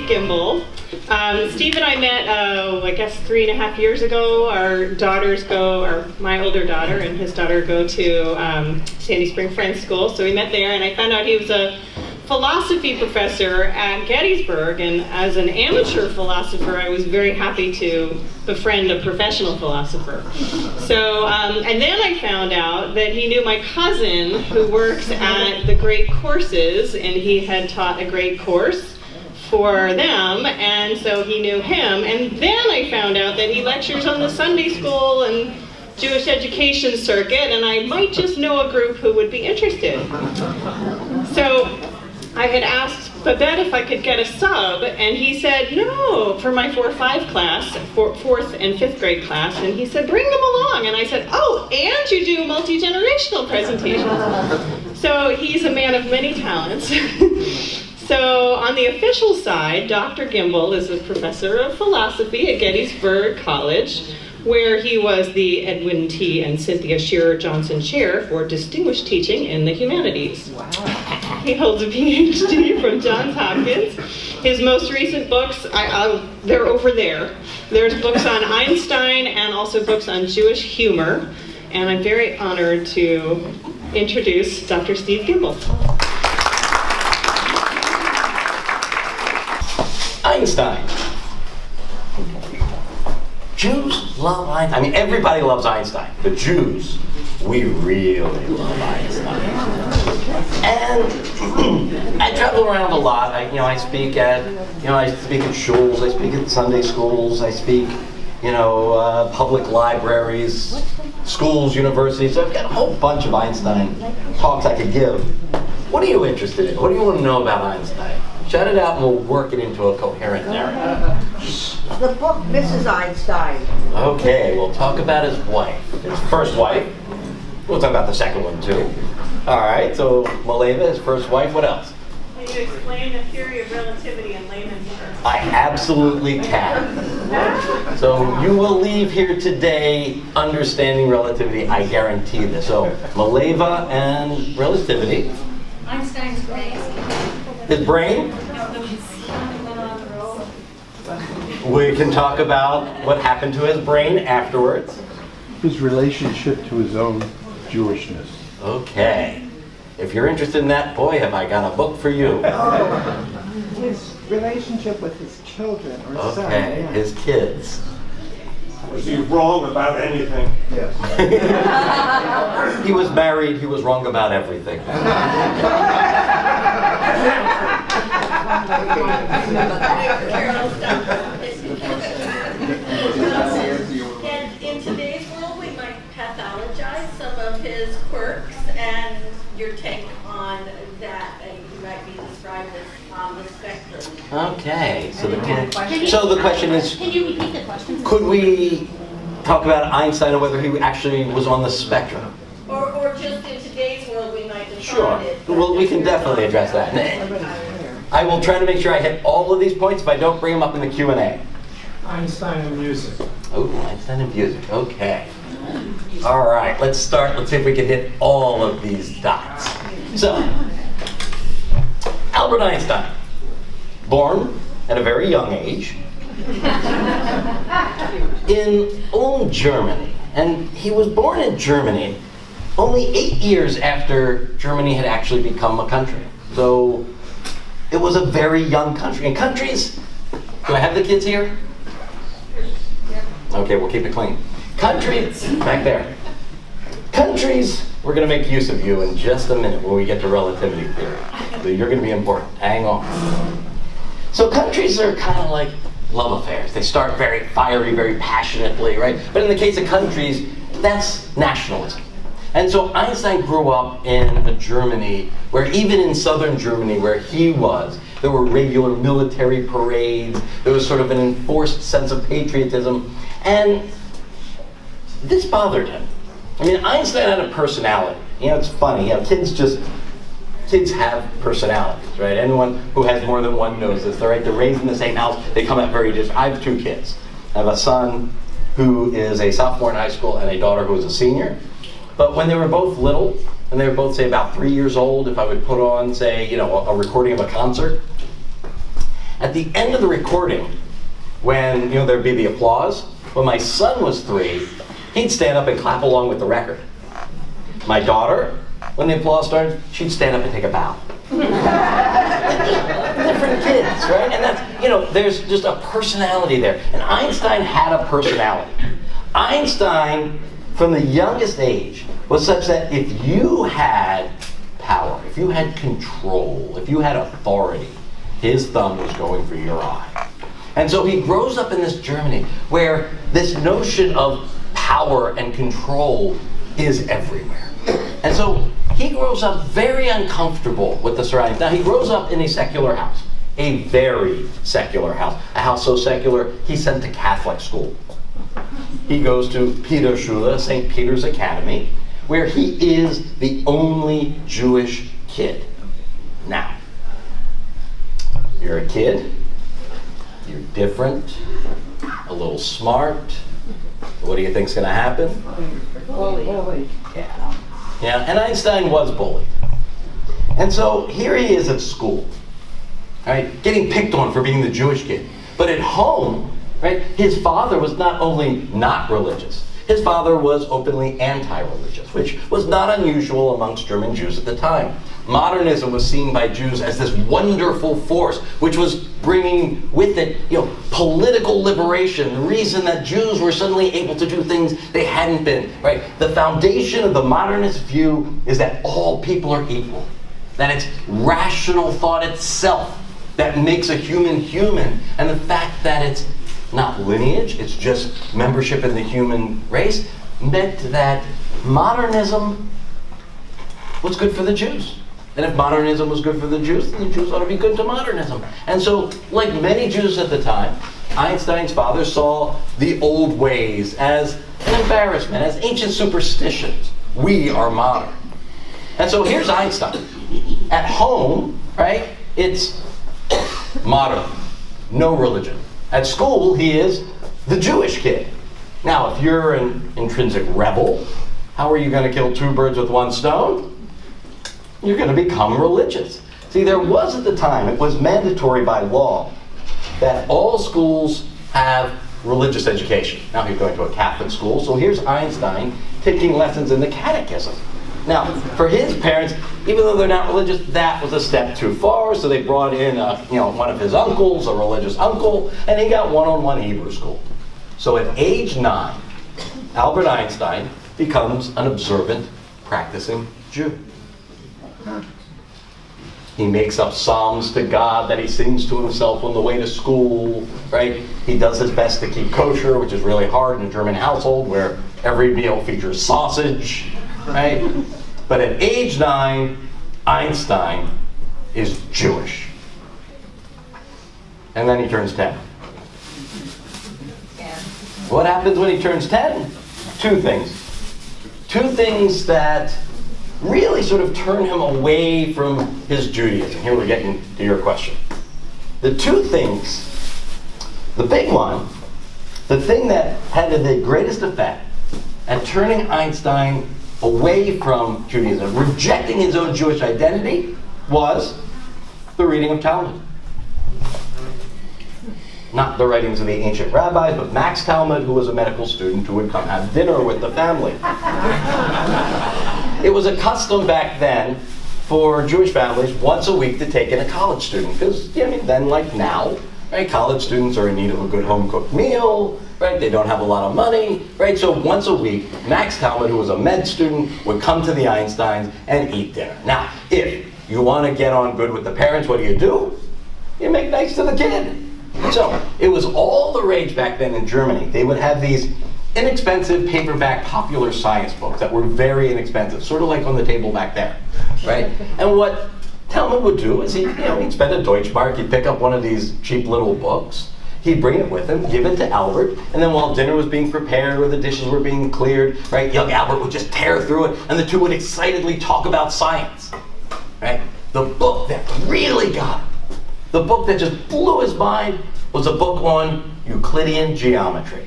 Steve Gimbel. Steve and I met, I guess 3.5 years ago. Our daughters my older daughter and his daughter go to Sandy Spring Friends School, so we met there, and I found out he was a philosophy professor at Gettysburg, and as an amateur philosopher, I was very happy to befriend a professional philosopher. So, and then I found out that he knew my cousin who works at the Great Courses, and he had taught a great course for them, and so he knew him. And then I found out that he lectures on the Sunday school and Jewish education circuit, and I might just know a group who would be interested. So I had asked Babette if I could get a sub, and he said no, for my 4-5 class, 4th and 5th grade class, and he said bring them along, and I said, oh, and you do multi-generational presentations. So he's a man of many talents. So on the official side, Dr. Gimbel is a professor of philosophy at Gettysburg College, where he was the Edwin T. and Cynthia Shearer Johnson Chair for Distinguished Teaching in the Humanities. Wow. He holds a Ph.D. from Johns Hopkins. His most recent books, they're over there. There's books on Einstein and also books on Jewish humor. And I'm very honored to introduce Dr. Steve Gimbel. Einstein. Jews love Einstein. I mean, everybody loves Einstein. The Jews, we really love Einstein. And I travel around a lot. I speak at shuls. I speak at Sunday schools. I speak, public libraries, schools, universities. I've got a whole bunch of Einstein talks I could give. What are you interested in? What do you want to know about Einstein? Shout it out and we'll work it into a coherent narrative. The book, Mrs. Einstein. Okay, we'll talk about his wife. His first wife. We'll talk about the second one too. All right, so Maleva, his first wife, what else? Can you explain the theory of relativity in layman's terms? I absolutely can. So you will leave here today understanding relativity, I guarantee this. So Maleva and relativity. Einstein's brain. His brain? We can talk about what happened to his brain afterwards. His relationship to his own Jewishness. Okay. If you're interested in that, boy, have I got a book for you. His relationship with his children or son. Okay, Yeah. his kids. Was he wrong about anything? Yes. He was married, he was wrong about everything. And in today's world, we might pathologize some of his quirks, and your take on that, you might be described as on the spectrum. Okay, so the question is, Can you repeat the question? could we talk about Einstein and whether he actually was on the spectrum? Or just in today's world, we might define Sure. it. Well, we can definitely address that. I will try to make sure I hit all of these points if I don't bring them up in the Q&A. Einstein and music. Oh, Einstein and music. Okay. All right, let's start. Let's see if we can hit all of these dots. So, Albert Einstein, born at a very young age in Ulm, Germany. And he was born in Germany only 8 years after Germany had actually become a country. So it was a very young country. And countries, do I have the kids here? Okay, we'll keep it clean. Countries, back there. Countries, we're going to make use of you in just a minute when we get to relativity theory. So you're going to be important. Hang on. So countries are kind of like love affairs. They start very fiery, very passionately, right? But in the case of countries, that's nationalism. And so Einstein grew up in a Germany where even in southern Germany where he was, there were regular military parades. There was sort of an enforced sense of patriotism. And this bothered him. I mean, Einstein had a personality. It's funny, kids have personalities, right? Anyone who has more than one knows this. They're raised in the same house. They come out very different. I have 2 kids. I have a son who is a sophomore in high school and a daughter who is a senior. But when they were both little, and they were both, say, about 3 years old, if I would put on, say, a recording of a concert, At the end of the recording, when there'd be the applause, when my son was 3, he'd stand up and clap along with the record. My daughter, when the applause started, she'd stand up and take a bow. Different kids, right? And that's, there's just a personality there. And Einstein had a personality. Einstein, from the youngest age, was such that if you had power, if you had control, if you had authority, his thumb was going for your eye. And so he grows up in this Germany where this notion of power and control is everywhere. And so he grows up very uncomfortable with the surroundings. Now, he grows up in a secular house, a very secular house, a house so secular he's sent to Catholic school. He goes to Peterschule, St. Peter's Academy, where he is the only Jewish kid. Now, you're a kid, you're different, a little smart. What do you think's going to happen? Bully. Yeah, and Einstein was bullied. And so here he is at school, right, getting picked on for being the Jewish kid. But at home, right, his father was not only not religious, his father was openly anti-religious, which was not unusual amongst German Jews at the time. Modernism was seen by Jews as this wonderful force, which was bringing with it, political liberation. The reason that Jews were suddenly able to do things they hadn't been, right? The foundation of the modernist view is that all people are equal, that it's rational thought itself that makes a human human, and the fact that it's not lineage, it's just membership in the human race, meant that modernism was good for the Jews. And if modernism was good for the Jews, then the Jews ought to be good to modernism. And so, like many Jews at the time, Einstein's father saw the old ways as an embarrassment, as ancient superstitions. We are modern. And so here's Einstein. At home, right, it's modern, no religion. At school, he is the Jewish kid. Now, if you're an intrinsic rebel, how are you going to kill 2 birds with 1 stone? You're going to become religious. See, there was at the time, it was mandatory by law that all schools have religious education. Now he's going to a Catholic school, so here's Einstein taking lessons in the catechism. Now, for his parents, even though they're not religious, that was a step too far, so they brought in one of his uncles, a religious uncle, and he got one-on-one Hebrew school. So at age 9, Albert Einstein becomes an observant, practicing Jew. He makes up psalms to God that he sings to himself on the way to school, right? He does his best to keep kosher, which is really hard in a German household where every meal features sausage, right? But at age 9, Einstein is Jewish. And then he turns 10. What happens when he turns 10? 2 things. 2 things that really sort of turn him away from his Judaism. Here we're getting to your question. The 2 things, the big one, the thing that had the greatest effect at turning Einstein away from Judaism, rejecting his own Jewish identity, was the reading of Talmud. Not the writings of the ancient rabbis, but Max Talmud, who was a medical student who would come have dinner with the family. It was a custom back then for Jewish families once a week to take in a college student. Because, then like now, right, college students are in need of a good home-cooked meal, right? They don't have a lot of money, right? So once a week, Max Talmud, who was a med student, would come to the Einsteins and eat dinner. Now, if you want to get on good with the parents, what do? You make nice to the kid. So it was all the rage back then in Germany. They would have these inexpensive paperback popular science books that were very inexpensive, sort of like on the table back there, right? And what Talmud would do is he'd spend a Deutschmark, he'd pick up one of these cheap little books, he'd bring it with him, give it to Albert, and then while dinner was being prepared or the dishes were being cleared, right, young Albert would just tear through it, and the 2 would excitedly talk about science, right? The book that really got him, the book that just blew his mind, was a book on Euclidean geometry.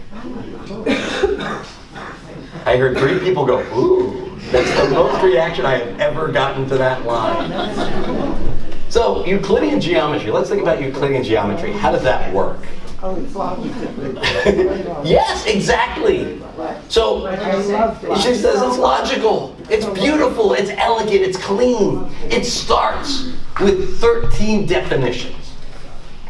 I heard 3 people go, ooh. That's the most reaction I have ever gotten to that line. So Euclidean geometry, let's think about Euclidean geometry. How does that work? Oh, it's logical. Yes, exactly. So I love that. she says it's logical, it's beautiful, it's elegant, it's clean. It starts with 13 definitions.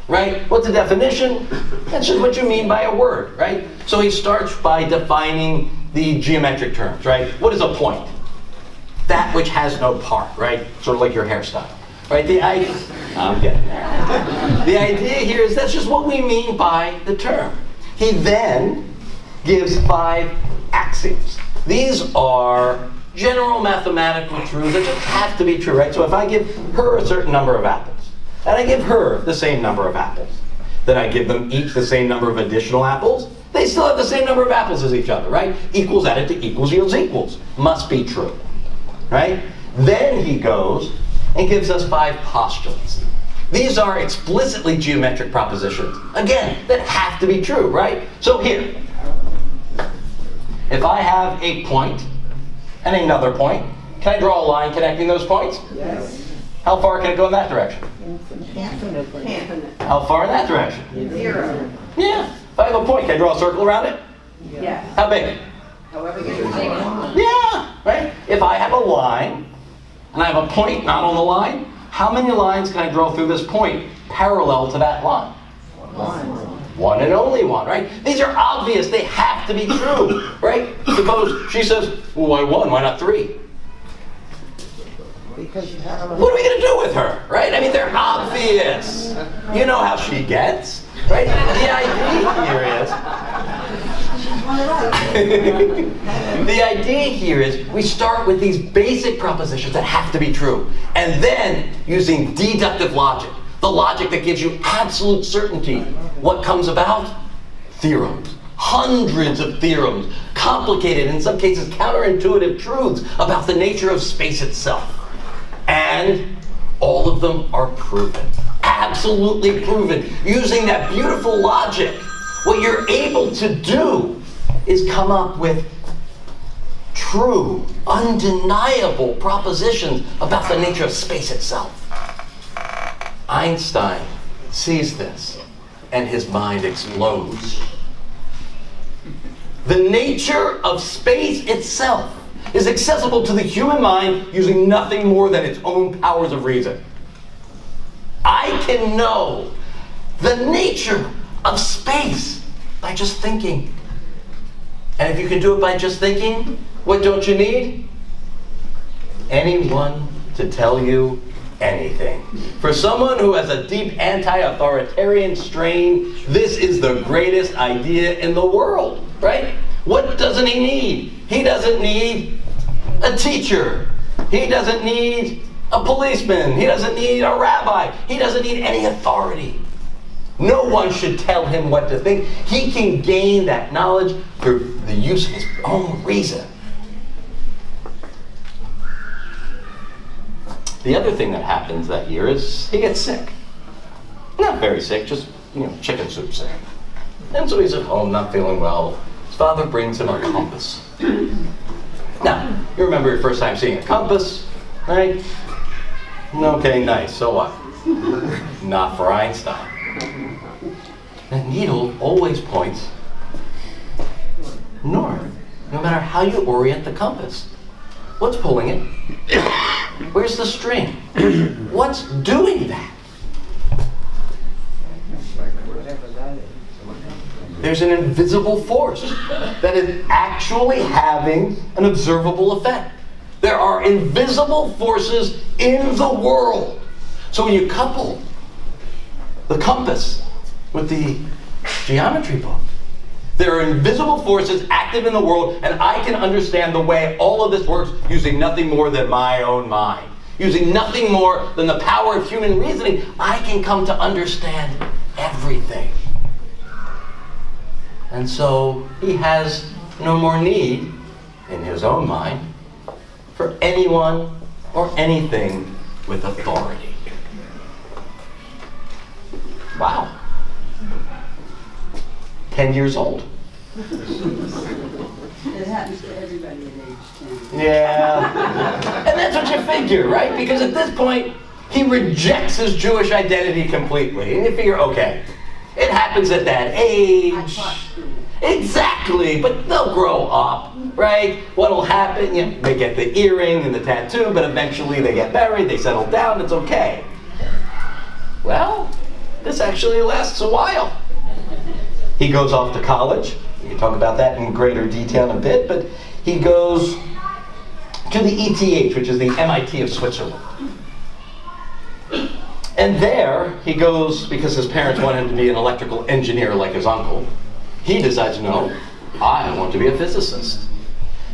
Right? What's a definition? That's just what you mean by a word, right? So he starts by defining the geometric terms, right? What is a point? That which has no part, right? Sort of like your hairstyle, right? I'm getting there. The idea here is that's just what we mean by the term. He then gives 5 axioms. These are general mathematical truths that just have to be true, right? So if I give her a certain number of apples, and I give her the same number of apples, then I give them each the same number of additional apples, they still have the same number of apples as each other, right? Equals added to equals yields equals. Must be true, right? Then he goes and gives us 5 postulates. These are explicitly geometric propositions, again, that have to be true, right? So here, if I have a point and another point, can I draw a line connecting those points? Yes. How far can it go in that direction? Infinitely. How far in that direction? 0. Yeah. If I have a point, can I draw a circle around it? Yes. How big? However you want. Yeah, right? If I have a line, and I have a point not on the line, how many lines can I draw through this point parallel to that line? 1 and only 1, right? These are obvious. They have to be true, right? Suppose she says, well, why 1? Why not 3? Because you have What are we going to do with her, right? I mean, they're obvious. You know how she gets, right? The idea here is, the idea here is we start with these basic propositions that have to be true, and then using deductive logic, the logic that gives you absolute certainty. What comes about? Theorems. Hundreds of theorems, complicated, in some cases counterintuitive truths about the nature of space itself. And all of them are proven, absolutely proven. Using that beautiful logic, what you're able to do is come up with true, undeniable propositions about the nature of space itself. Einstein sees this, and his mind explodes. The nature of space itself is accessible to the human mind using nothing more than its own powers of reason. I can know the nature of space by just thinking. And if you can do it by just thinking, what don't you need? Anyone to tell you anything. For someone who has a deep anti-authoritarian strain, this is the greatest idea in the world, right? What doesn't he need? He doesn't need a teacher. He doesn't need a policeman. He doesn't need a rabbi. He doesn't need any authority. No one should tell him what to think. He can gain that knowledge through the use of his own reason. The other thing that happens that year is he gets sick. Not very sick, just, chicken soup sick. And so he's at home, not feeling well. His father brings him a compass. Now, you remember your first time seeing a compass, right? Okay, nice, so what? Not for Einstein. That needle always points north, no matter how you orient the compass. What's pulling it? Where's the string? What's doing that? There's an invisible force that is actually having an observable effect. There are invisible forces in the world. So when you couple the compass with the geometry book, there are invisible forces active in the world, and I can understand the way all of this works using nothing more than my own mind. Using nothing more than the power of human reasoning, I can come to understand everything. And so he has no more need, in his own mind, for anyone or anything with authority. Wow. 10 years old. It happens to everybody at age 10. Yeah. And that's what you figure, right? Because at this point, He rejects his Jewish identity completely. And you figure, okay, it happens at that age. Exactly, but they'll grow up, right? What'll happen, they get the earring and the tattoo, but eventually they get married, they settle down, it's okay. Well, this actually lasts a while. He goes off to college. We can talk about that in greater detail in a bit, but he goes to the ETH, which is the MIT of Switzerland. And there, he goes, because his parents want him to be an electrical engineer like his uncle, he decides, no, I want to be a physicist.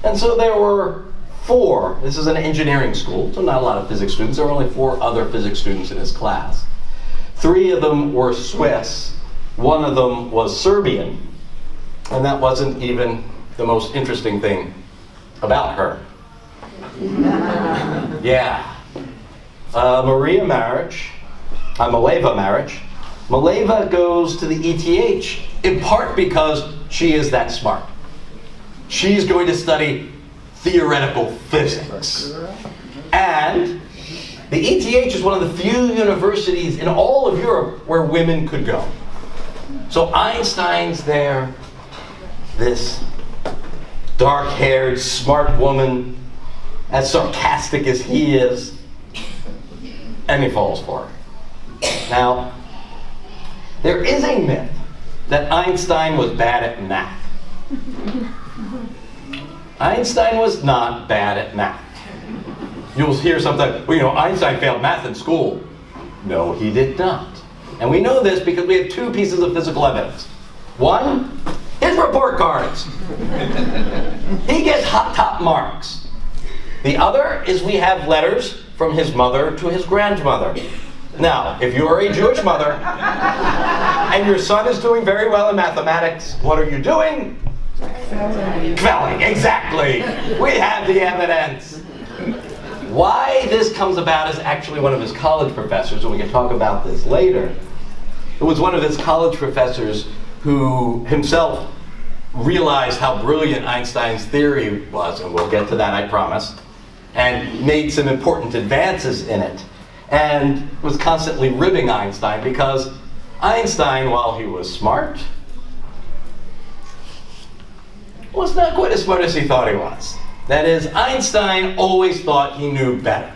And so there were 4, this is an engineering school, so not a lot of physics students, there were only 4 other physics students in his class. 3 of them were Swiss, 1 of them was Serbian, and that wasn't even the most interesting thing about her. Yeah. Mileva marriage. Mileva goes to the ETH in part because she is that smart. She's going to study theoretical physics. And the ETH is one of the few universities in all of Europe where women could go. So Einstein's there, this dark-haired, smart woman, as sarcastic as he is, and he falls for her. Now, there is a myth that Einstein was bad at math. Einstein was not bad at math. You'll hear sometimes, well, Einstein failed math in school. No, he did not. And we know this because we have 2 pieces of physical evidence. One, his report cards. He gets top marks. The other is we have letters from his mother to his grandmother. Now, if you are a Jewish mother and your son is doing very well in mathematics, what are you doing? Failing, exactly. We have the evidence. Why this comes about is actually one of his college professors, and we can talk about this later. It was one of his college professors who himself realized how brilliant Einstein's theory was, and we'll get to that, I promise, and made some important advances in it, and was constantly ribbing Einstein because Einstein, while he was smart, was not quite as smart as he thought he was. That is, Einstein always thought he knew better.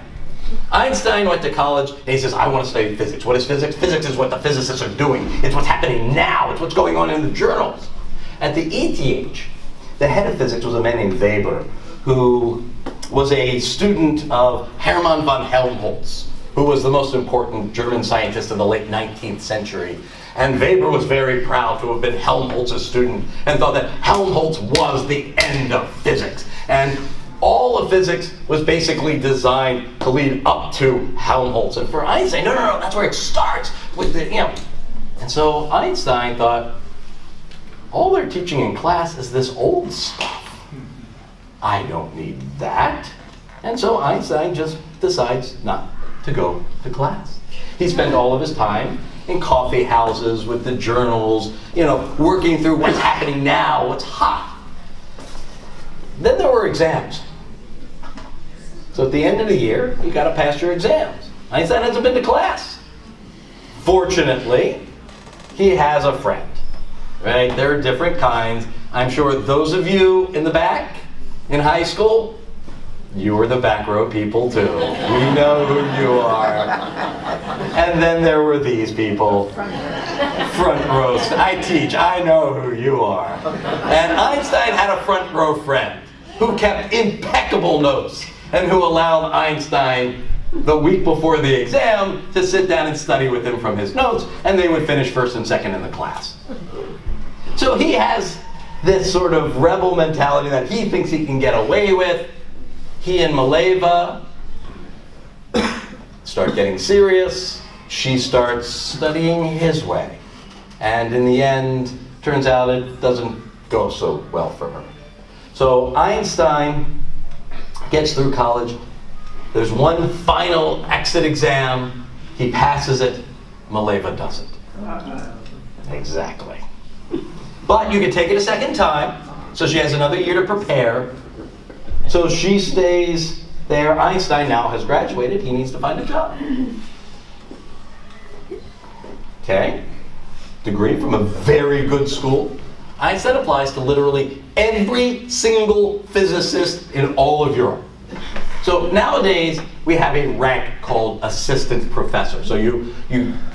Einstein went to college and he says, I want to study physics. What is physics? Physics is what the physicists are doing. It's what's happening now. It's what's going on in the journals. At the ETH, the head of physics was a man named Weber, who was a student of Hermann von Helmholtz, who was the most important German scientist of the late 19th century. And Weber was very proud to have been Helmholtz's student and thought that Helmholtz was the end of physics. And all of physics was basically designed to lead up to Helmholtz. And for Einstein, no, that's where it starts with the, And so Einstein thought, all they're teaching in class is this old stuff. I don't need that. And so Einstein just decides not to go to class. He spent all of his time in coffee houses with the journals, working through what's happening now, what's hot. Then there were exams. So at the end of the year, you got to pass your exams. Einstein hasn't been to class. Fortunately, he has a friend, right? There are different kinds. I'm sure those of you in the back in high school, you were the back row people too. We know who you are. And then there were these people. Front row. I teach. I know who you are. And Einstein had a front row friend who kept impeccable notes and who allowed Einstein the week before the exam to sit down and study with him from his notes, and they would finish first and second in the class. So he has this sort of rebel mentality that he thinks he can get away with. He and Mileva start getting serious. She starts studying his way. And in the end, turns out it doesn't go so well for her. So Einstein gets through college. There's one final exit exam. He passes it. Mileva doesn't. Exactly. But you can take it a second time. So she has another year to prepare. So she stays there. Einstein now has graduated. He needs to find a job. Okay? Degree from a very good school. Einstein applies to literally every single physicist in all of Europe. So nowadays, we have a rank called assistant professor. So you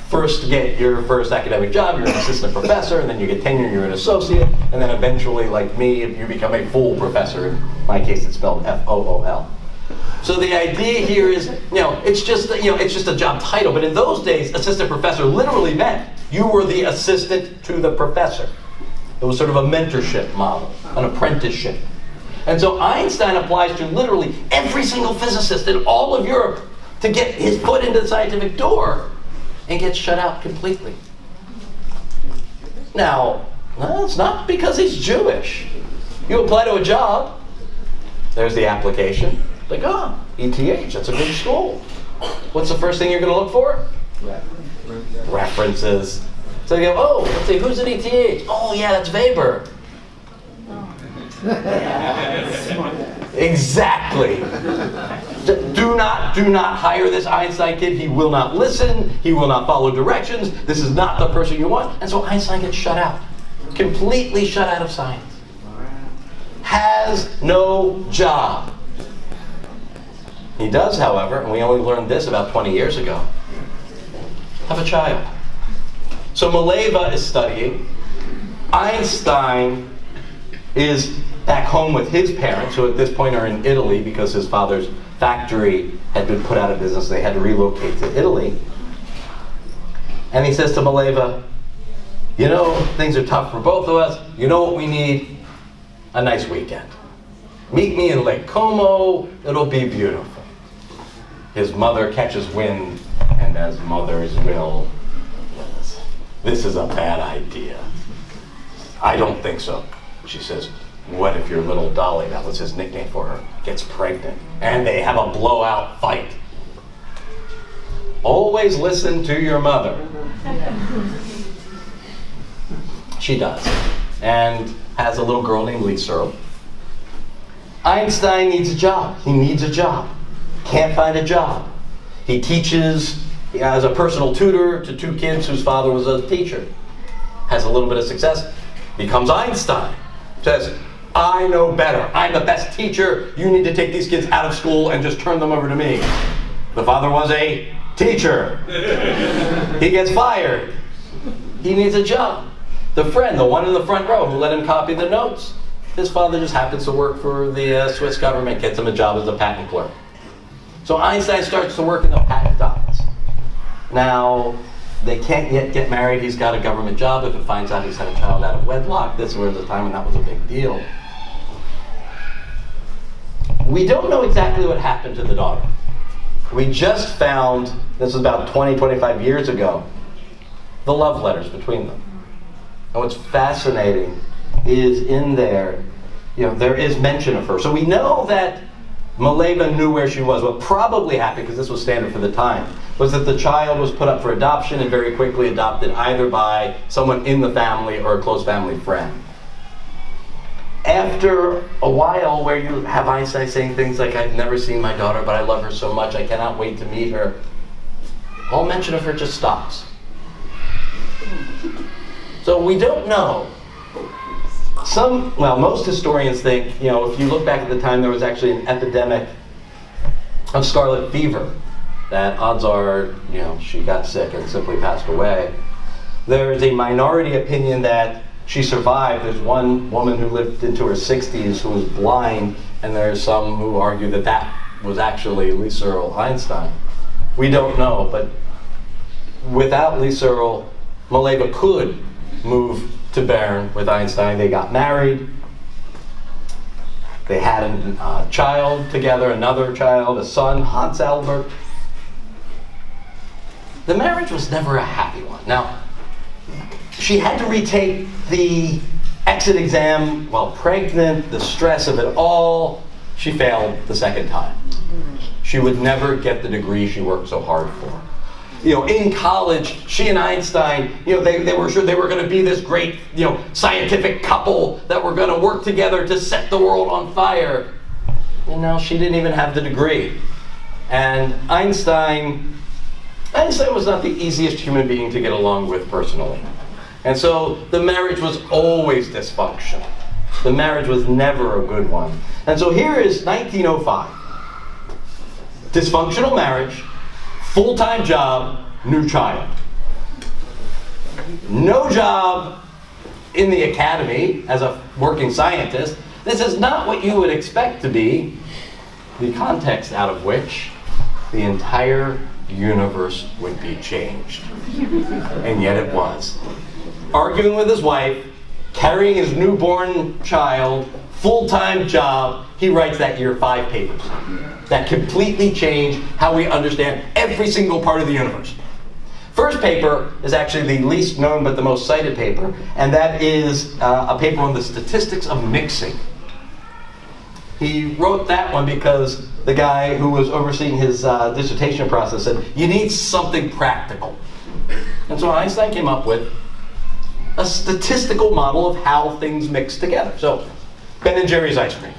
first get your first academic job, you're an assistant professor, and then you get tenure, you're an associate, and then eventually, like me, you become a full professor. In my case, it's spelled F-O-O-L. So the idea here is, it's just a job title. But in those days, assistant professor literally meant you were the assistant to the professor. It was sort of a mentorship model, an apprenticeship. And so Einstein applies to literally every single physicist in all of Europe to get his foot into the scientific door and gets shut out completely. Now, it's not because he's Jewish. You apply to a job, there's the application. Like, ETH, that's a good school. What's the first thing you're going to look for? References. So you go, let's see, who's at ETH? Oh, yeah, that's Weber. Exactly. Do not hire this Einstein kid. He will not listen. He will not follow directions. This is not the person you want. And so Einstein gets shut out. Completely shut out of science. Has no job. He does, however, and we only learned this about 20 years ago, have a child. So Mileva is studying. Einstein is back home with his parents, who at this point are in Italy because his father's factory had been put out of business. They had to relocate to Italy. And he says to Mileva, things are tough for both of us. You know what we need? A nice weekend. Meet me in Lake Como. It'll be beautiful. His mother catches wind, and as mothers will, this is a bad idea. I don't think so. She says, what if your little Dolly, that was his nickname for her, gets pregnant and they have a blowout fight? Always listen to your mother. She does. And has a little girl named Lisa. Einstein needs a job. He needs a job. Can't find a job. He teaches as a personal tutor to 2 kids whose father was a teacher. Has a little bit of success. Becomes Einstein. Says, I know better. I'm the best teacher. You need to take these kids out of school and just turn them over to me. The father was a teacher. He gets fired. He needs a job. The friend, the one in the front row who let him copy the notes, his father just happens to work for the Swiss government, gets him a job as a patent clerk. So Einstein starts to work in the patent office. Now, they can't yet get married. He's got a government job. If it finds out he's had a child out of wedlock, this was the time when that was a big deal. We don't know exactly what happened to the daughter. We just found, this was about 20, 25 years ago, the love letters between them. And what's fascinating is in there, there is mention of her. So we know that Mileva knew where she was. What probably happened, because this was standard for the time, was that the child was put up for adoption and very quickly adopted either by someone in the family or a close family friend. After a while where you have Einstein saying things like, I've never seen my daughter, but I love her so much, I cannot wait to meet her, all mention of her just stops. So we don't know. Most historians think, if you look back at the time, there was actually an epidemic of scarlet fever. That odds are, she got sick and simply passed away. There is a minority opinion that she survived. There's one woman who lived into her 60s who was blind, and there's some who argue that that was actually Lisa Earle Einstein. We don't know, but without Lisa Earle, Mileva could move to Bern with Einstein. They got married. They had a child together, another child, a son, Hans Albert. The marriage was never a happy one. Now, she had to retake the exit exam while pregnant, the stress of it all. She failed the second time. She would never get the degree she worked so hard for. In college, she and Einstein, they were sure they were going to be this great, scientific couple that were going to work together to set the world on fire. And now she didn't even have the degree. And Einstein, Einstein was not the easiest human being to get along with personally. And so the marriage was always dysfunctional. The marriage was never a good one. And so here is 1905. Dysfunctional marriage, full-time job, new child. No job in the academy as a working scientist. This is not what you would expect to be the context out of which the entire universe would be changed. And yet it was. Arguing with his wife, carrying his newborn child, full-time job, he writes that year 5 papers that completely change how we understand every single part of the universe. First paper is actually the least known but the most cited paper, and that is a paper on the statistics of mixing. He wrote that one because the guy who was overseeing his dissertation process said, you need something practical. And so Einstein came up with a statistical model of how things mix together. So, Ben & Jerry's ice cream.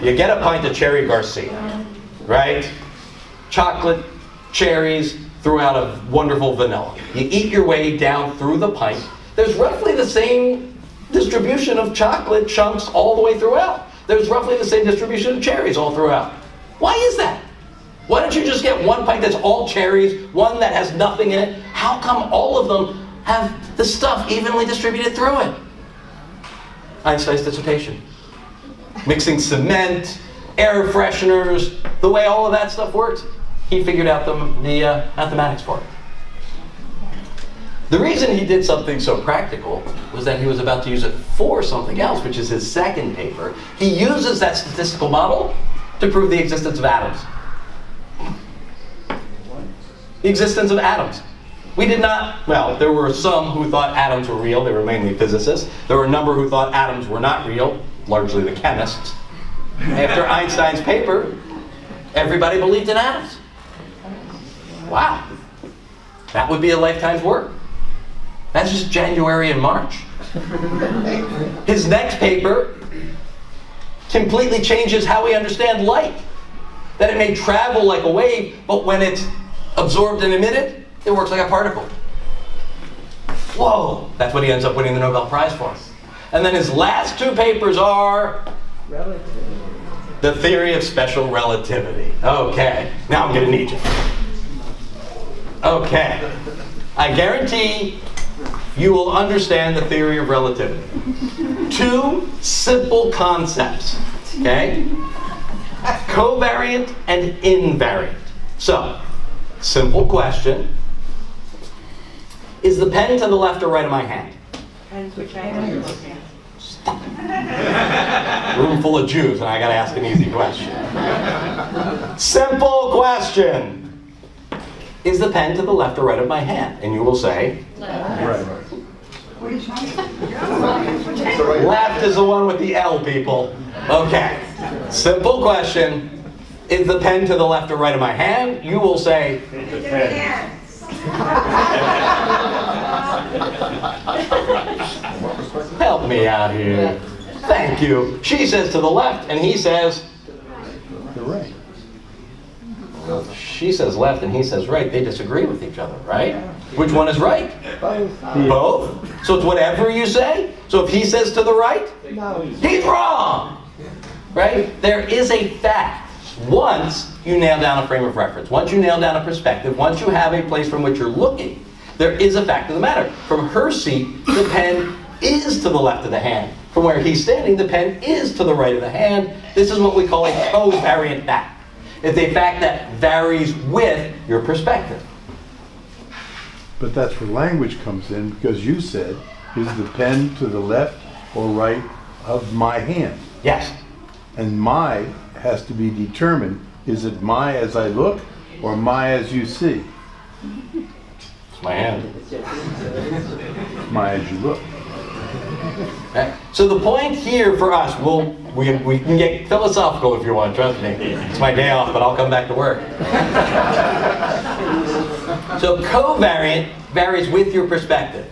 You get a pint of Cherry Garcia, right? Chocolate, cherries, throughout a wonderful vanilla. You eat your way down through the pint. There's roughly the same distribution of chocolate chunks all the way throughout. There's roughly the same distribution of cherries all throughout. Why is that? Why don't you just get one pint that's all cherries, one that has nothing in it? How come all of them have the stuff evenly distributed through it? Einstein's dissertation. Mixing cement, air fresheners, the way all of that stuff works, he figured out the mathematics for it. The reason he did something so practical was that he was about to use it for something else, which is his second paper. He uses that statistical model to prove the existence of atoms. The existence of atoms. We did not, well, there were some who thought atoms were real. They were mainly physicists. There were a number who thought atoms were not real, largely the chemists. After Einstein's paper, everybody believed in atoms. Wow. That would be a lifetime's work. That's just January and March. His next paper completely changes how we understand light. That it may travel like a wave, but when it's absorbed and emitted, it works like a particle. Whoa! That's what he ends up winning the Nobel Prize for. And then his last 2 papers are the theory of special relativity. Okay, now I'm going to need you. Okay, I guarantee you will understand the theory of relativity. 2 simple concepts, okay? Covariant and invariant. So, simple question. Is the pen to the left or right of my hand? Depends which angle you're looking at. Room full of Jews, and I gotta ask an easy question. Simple question. Is the pen to the left or right of my hand? And you will say, Right. left is the one with the L, people. Okay. Simple question. Is the pen to the left or right of my hand? You will say, It depends. help me out here. Thank you. She says to the left, and he says, You're right. she says left and he says right. They disagree with each other, right? Which one is right? Both? So it's whatever you say? So if he says to the right, No. he's wrong! Right? There is a fact. Once you nail down a frame of reference, once you nail down a perspective, once you have a place from which you're looking, there is a fact of the matter. From her seat, the pen is to the left of the hand. From where he's standing, the pen is to the right of the hand. This is what we call a covariant fact. It's a fact that varies with your perspective. But that's where language comes in, because you said, is the pen to the left or right of my hand? Yes. And my has to be determined. Is it my as I look or my as you see? It's my hand. My as you look. Okay. So the point here for us, we can get philosophical if you want, trust me. It's my day off, but I'll come back to work. So covariant varies with your perspective.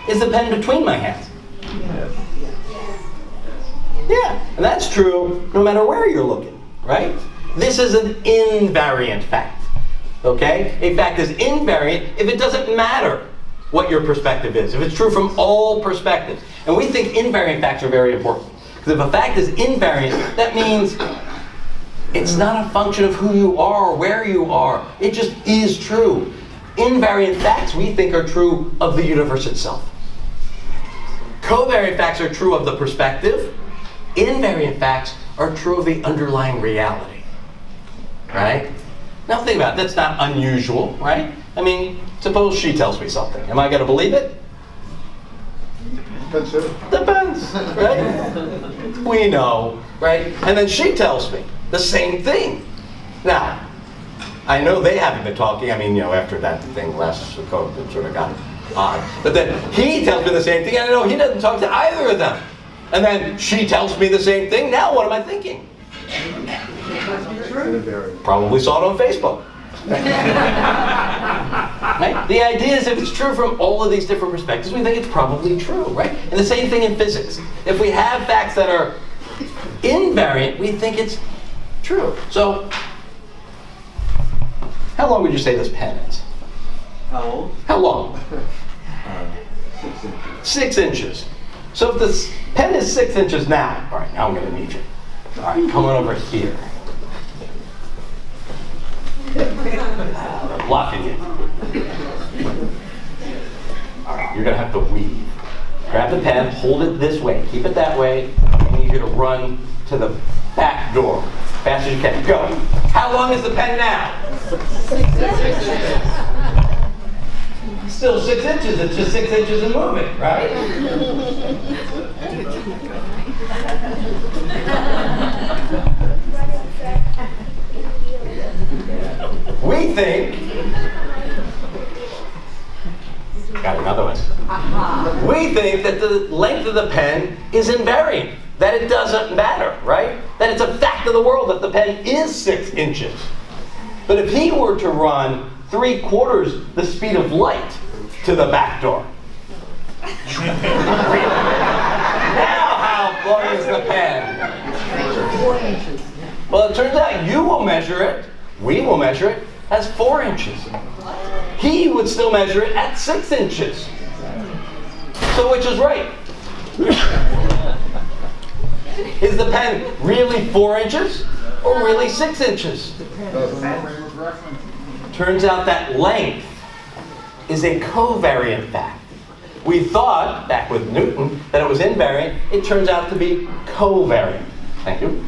Is the pen between my hands? Yeah, and that's true no matter where you're looking, right? This is an invariant fact. Okay? A fact is invariant if it doesn't matter what your perspective is, if it's true from all perspectives. And we think invariant facts are very important. Because if a fact is invariant, that means it's not a function of who you are or where you are. It just is true. Invariant facts we think are true of the universe itself. Covariant facts are true of the perspective. Invariant facts are true of the underlying reality. Right? Now think about it. That's not unusual, right? I mean, suppose she tells me something. Am I going to believe it? Depends, right? We know, right? And then she tells me the same thing. Now, I know they haven't been talking. I mean, after that thing last Sukkot, it sort of got odd. But then he tells me the same thing, and I know he doesn't talk to either of them. And then she tells me the same thing. Now what am I thinking? Probably saw it on Facebook. Right? The idea is if it's true from all of these different perspectives, we think it's probably true, right? And the same thing in physics. If we have facts that are invariant, we think it's true. So, how long would you say this pen is? How old? How long? 6 inches. 6 inches. So if this pen is 6 inches now, all right, now I'm going to need you. All right, come on over here. I'm blocking you. All right, you're going to have to weave. Grab the pen, hold it this way, keep it that way. I need you to run to the back door. Fast as you can. Go. How long is the pen now? 6 inches. Still 6 inches. It's just 6 inches and moving, right? We think. Got another one. We think that the length of the pen is invariant. That it doesn't matter, right? That it's a fact of the world that the pen is 6 inches. But if he were to run 3/4 the speed of light to the back door. Now how long is the pen? 4 inches. Well, it turns out you will measure it, we will measure it, as 4 inches. He would still measure it at 6 inches. So which is right? Is the pen really 4 inches or really 6 inches? Turns out that length is a covariant fact. We thought, back with Newton, that it was invariant. It turns out to be covariant. Thank you.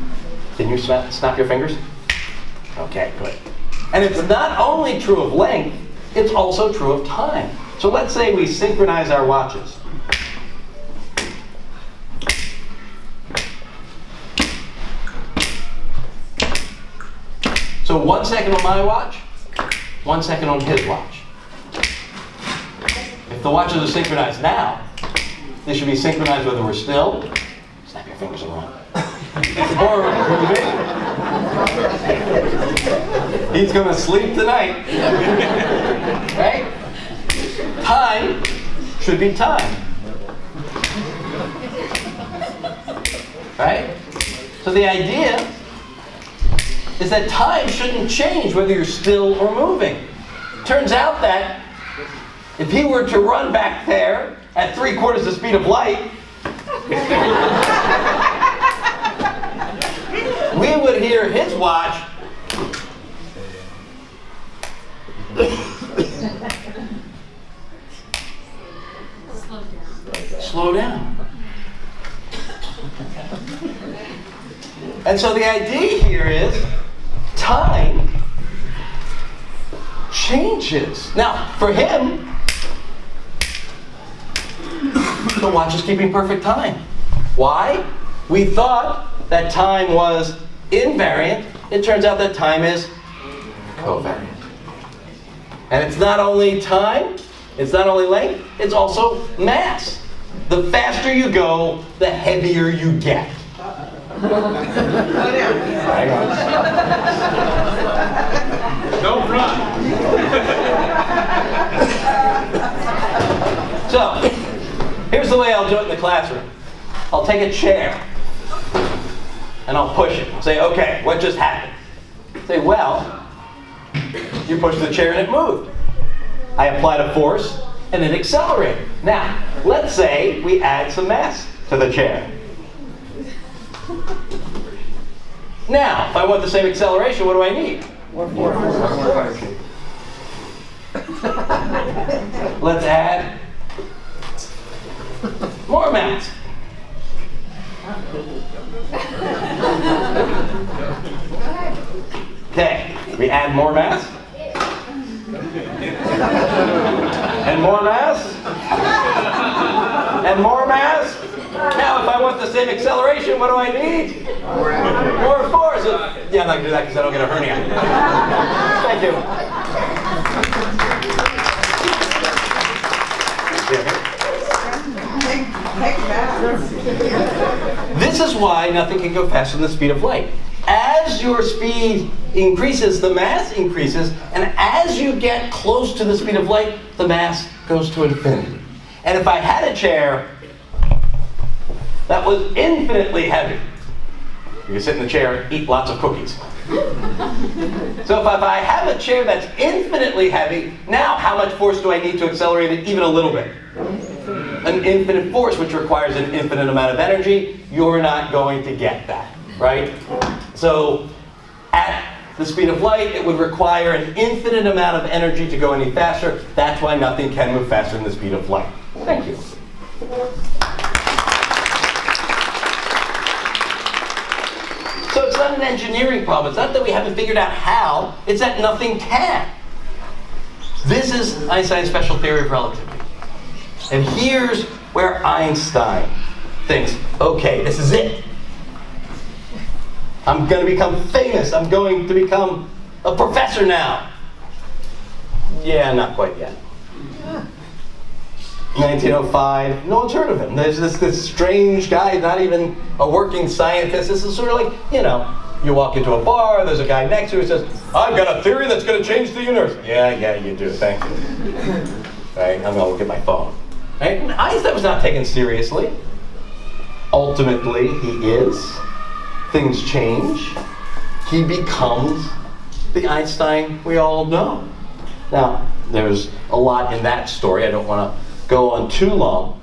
Can you snap your fingers? Okay, good. And it's not only true of length, it's also true of time. So let's say we synchronize our watches. So 1 second on my watch, 1 second on his watch. If the watches are synchronized now, they should be synchronized whether we're still, snap your fingers around, or moving. He's going to sleep tonight. Right? Time should be time. Right? So the idea is that time shouldn't change whether you're still or moving. Turns out that if he were to run back there at 3/4 the speed of light, we would hear his watch slow down. And so the idea here is time changes. Now, for him, the watch is keeping perfect time. Why? We thought that time was invariant. It turns out that time is covariant. And it's not only time, it's not only length, it's also mass. The faster you go, the heavier you get. Hang on. Don't run. So, here's the way I'll do it in the classroom. I'll take a chair and I'll push it. Say, okay, what just happened? Say, well, You pushed the chair and it moved. I applied a force and it accelerated. Now, let's say we add some mass to the chair. Now, if I want the same acceleration, what do I need? More force. Let's add more mass. Okay, we add more mass. And more mass. And more mass. Now, if I want the same acceleration, what do I need? More force. Yeah, I'm not going to do that because I don't get a hernia. Thank you. This is why nothing can go faster than the speed of light. As your speed increases, the mass increases, and as you get close to the speed of light, the mass goes to infinity. And if I had a chair that was infinitely heavy, you can sit in the chair, eat lots of cookies. So if I have a chair that's infinitely heavy, now how much force do I need to accelerate it even a little bit? An infinite force, which requires an infinite amount of energy. You're not going to get that, right? So at the speed of light, it would require an infinite amount of energy to go any faster. That's why nothing can move faster than the speed of light. Thank you. So it's not an engineering problem. It's not that we haven't figured out how. It's that nothing can. This is Einstein's special theory of relativity. And here's where Einstein thinks, okay, this is it. I'm going to become famous. I'm going to become a professor now. Yeah, not quite yet. 1905, no one's heard of him. There's this strange guy, not even a working scientist. This is sort of like, you know, you walk into a bar, there's a guy next to you who says, I've got a theory that's going to change the universe. Yeah, you do, thank you. Right, I'm going to look at my phone. Right? And Einstein was not taken seriously. Ultimately, he is. Things change. He becomes the Einstein we all know. Now, there's a lot in that story. I don't want to go on too long.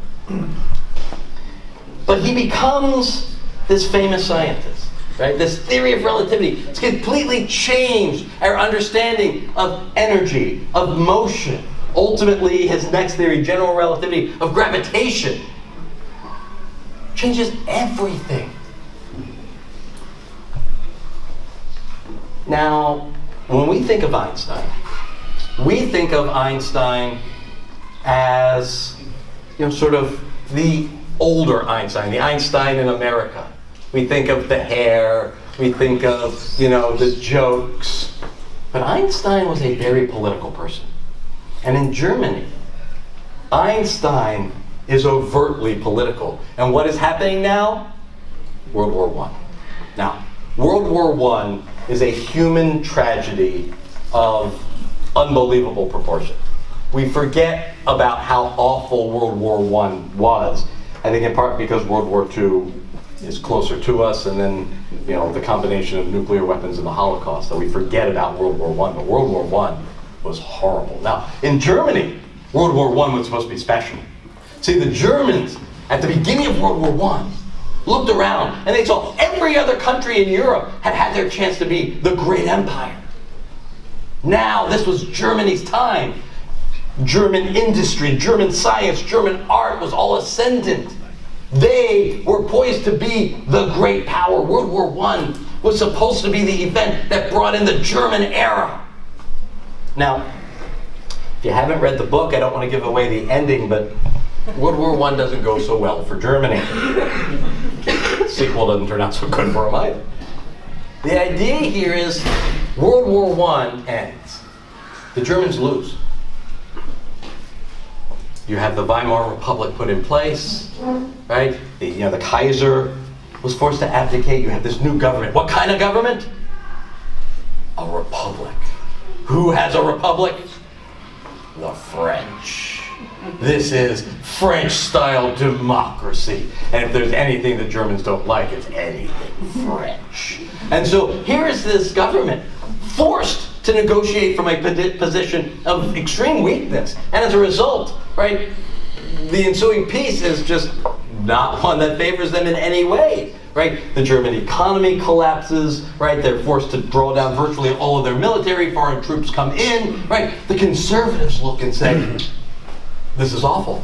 But he becomes this famous scientist, right? This theory of relativity. It's completely changed our understanding of energy, of motion. Ultimately, his next theory, general relativity of gravitation, changes everything. Now, when we think of Einstein, we think of Einstein as, you know, sort of the older Einstein, the Einstein in America. We think of the hair, we think of, you know, the jokes. But Einstein was a very political person. And in Germany, Einstein is overtly political. And what is happening now? World War I. Now, World War I is a human tragedy of unbelievable proportion. We forget about how awful World War I was. I think in part because World War II is closer to us, and then, you know, the combination of nuclear weapons and the Holocaust, that we forget about World War I. But World War I was horrible. Now, in Germany, World War I was supposed to be special. See, the Germans, at the beginning of World War I, looked around and they saw every other country in Europe had had their chance to be the great empire. Now, this was Germany's time. German industry, German science, German art was all ascendant. They were poised to be the great power. World War I was supposed to be the event that brought in the German era. Now, if you haven't read the book, I don't want to give away the ending, but World War I doesn't go so well for Germany. The sequel doesn't turn out so good for them either. The idea here is World War I ends. The Germans lose. You have the Weimar Republic put in place, right? The Kaiser was forced to abdicate. You have this new government. What kind of government? A republic. Who has a republic? The French. This is French-style democracy. And if there's anything the Germans don't like, it's anything French. And so here is this government forced to negotiate from a position of extreme weakness. And as a result, right, the ensuing peace is just not one that favors them in any way. Right? The German economy collapses, right? They're forced to draw down virtually all of their military, foreign troops come in, right? The conservatives look and say, this is awful.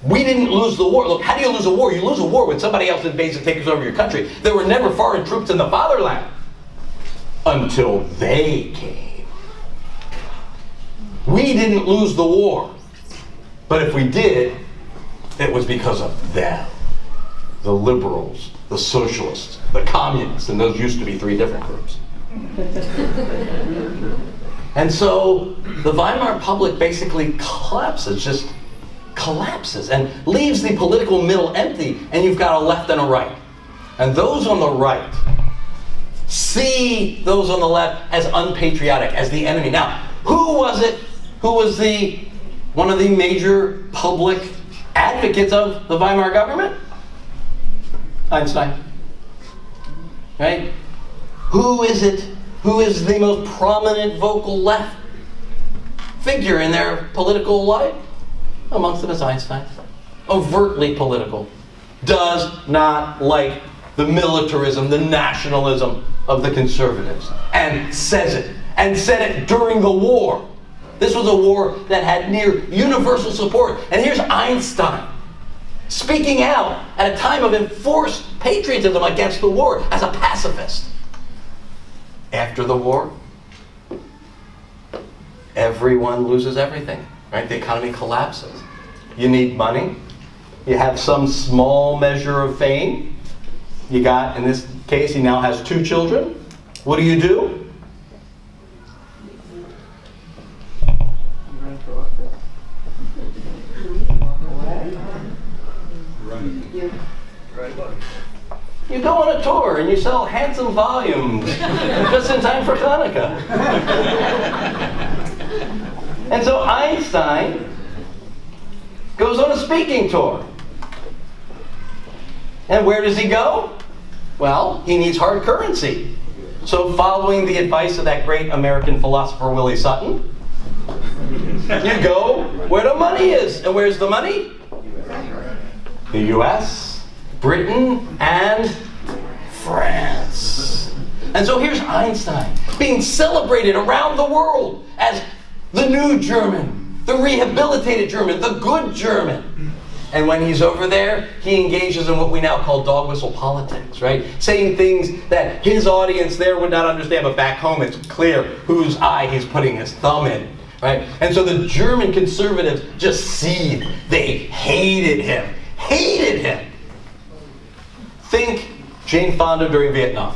We didn't lose the war. Look, how do you lose a war? You lose a war when somebody else invades and takes over your country. There were never foreign troops in the fatherland until they came. We didn't lose the war. But if we did, it was because of them. The liberals, the socialists, the communists, and those used to be three different groups. And so the Weimar Republic basically collapses, just collapses, and leaves the political middle empty, and you've got a left and a right. And those on the right see those on the left as unpatriotic, as the enemy. Now, who was it who was one of the major public advocates of the Weimar government? Einstein. Right? Who is it? Who is the most prominent vocal left figure in their political life? Amongst them is Einstein. Overtly political. Does not like the militarism, the nationalism of the conservatives. And says it. And said it during the war. This was a war that had near universal support. And here's Einstein speaking out at a time of enforced patriotism against the war as a pacifist. After the war, everyone loses everything, right? The economy collapses. You need money. You have some small measure of fame. You got, in this case, he now has 2 children. What do? You go on a tour and you sell handsome volumes just in time for Hanukkah. And so Einstein goes on a speaking tour. And where does he go? Well, he needs hard currency. So following the advice of that great American philosopher Willie Sutton, you go where the money is. And where's the money? The US, Britain, and France. And so here's Einstein being celebrated around the world as the new German, the rehabilitated German, the good German. And when he's over there, he engages in what we now call dog whistle politics, right? Saying things that his audience there would not understand, but back home it's clear whose eye he's putting his thumb in, right? And so the German conservatives just seethed. They hated him. Hated him. Think Jane Fonda during Vietnam.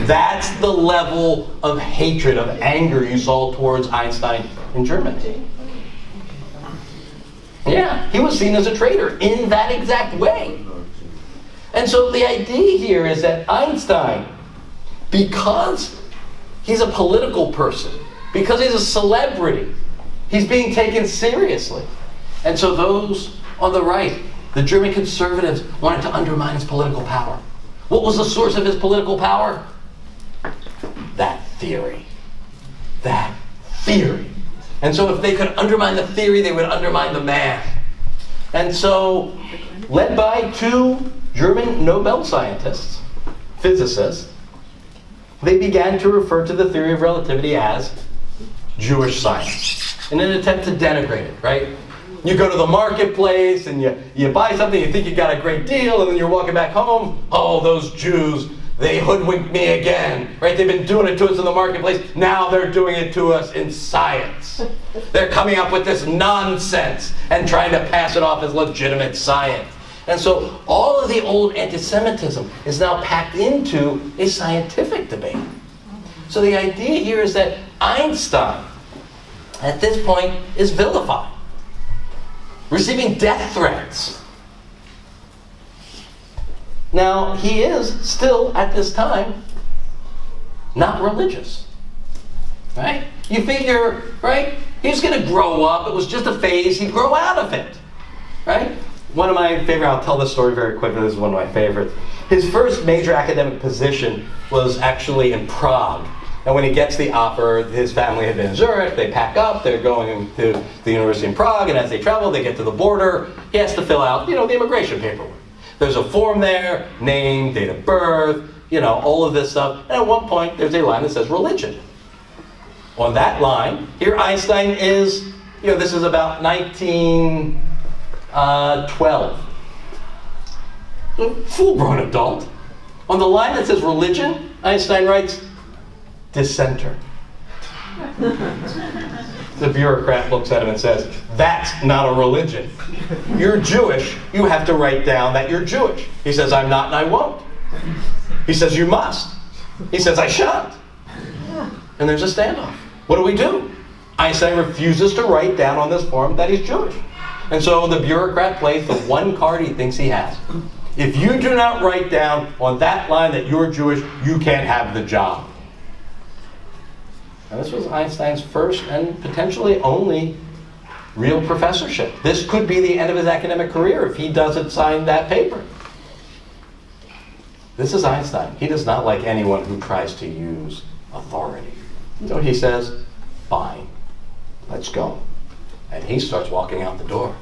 That's the level of hatred, of anger you saw towards Einstein in Germany. Yeah, he was seen as a traitor in that exact way. And so the idea here is that Einstein, because he's a political person, because he's a celebrity, he's being taken seriously. And so those on the right, the German conservatives, wanted to undermine his political power. What was the source of his political power? That theory. That theory. And so if they could undermine the theory, they would undermine the man. And so, led by 2 German Nobel scientists, physicists, they began to refer to the theory of relativity as Jewish science in an attempt to denigrate it, right? You go to the marketplace and you buy something, you think you got a great deal, and then you're walking back home, oh, those Jews, they hoodwinked me again, right? They've been doing it to us in the marketplace, now they're doing it to us in science. They're coming up with this nonsense and trying to pass it off as legitimate science. And so all of the old anti-Semitism is now packed into a scientific debate. So the idea here is that Einstein, at this point, is vilified, receiving death threats. Now, he is still, at this time, not religious. Right? You figure, right? He's going to grow up. It was just a phase. He'd grow out of it. Right? One of my favorite, I'll tell this story very quickly. This is one of my favorites. His first major academic position was actually in Prague. And when he gets the offer, his family had been in Zurich, they pack up, they're going to the university in Prague, and as they travel, they get to the border, he has to fill out, the immigration paperwork. There's a form there, name, date of birth, all of this stuff. And at one point, there's a line that says religion. On that line, here Einstein is, this is about 1912. A full-grown adult. On the line that says religion, Einstein writes, dissenter. The bureaucrat looks at him and says, that's not a religion. You're Jewish, you have to write down that you're Jewish. He says, I'm not and I won't. He says, you must. He says, I shan't. And there's a standoff. What do? Einstein refuses to write down on this form that he's Jewish. And so the bureaucrat plays the one card he thinks he has. If you do not write down on that line that you're Jewish, you can't have the job. Now, this was Einstein's first and potentially only real professorship. This could be the end of his academic career if he doesn't sign that paper. This is Einstein. He does not like anyone who tries to use authority. So he says, fine, let's go. And he starts walking out the door.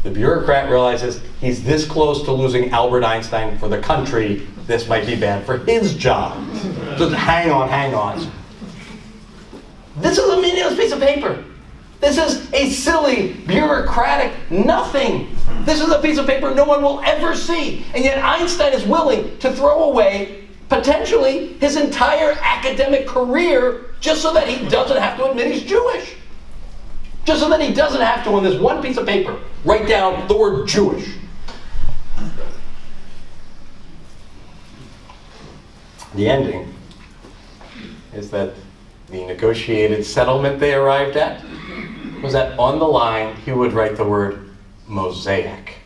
The bureaucrat realizes he's this close to losing Albert Einstein for the country, this might be bad for his job. So hang on. This is a meaningless piece of paper. This is a silly, bureaucratic nothing. This is a piece of paper no one will ever see. And yet Einstein is willing to throw away, potentially, his entire academic career just so that he doesn't have to admit he's Jewish. Just so that he doesn't have to, on this one piece of paper, write down the word Jewish. The ending is that the negotiated settlement they arrived at was that on the line he would write the word mosaic.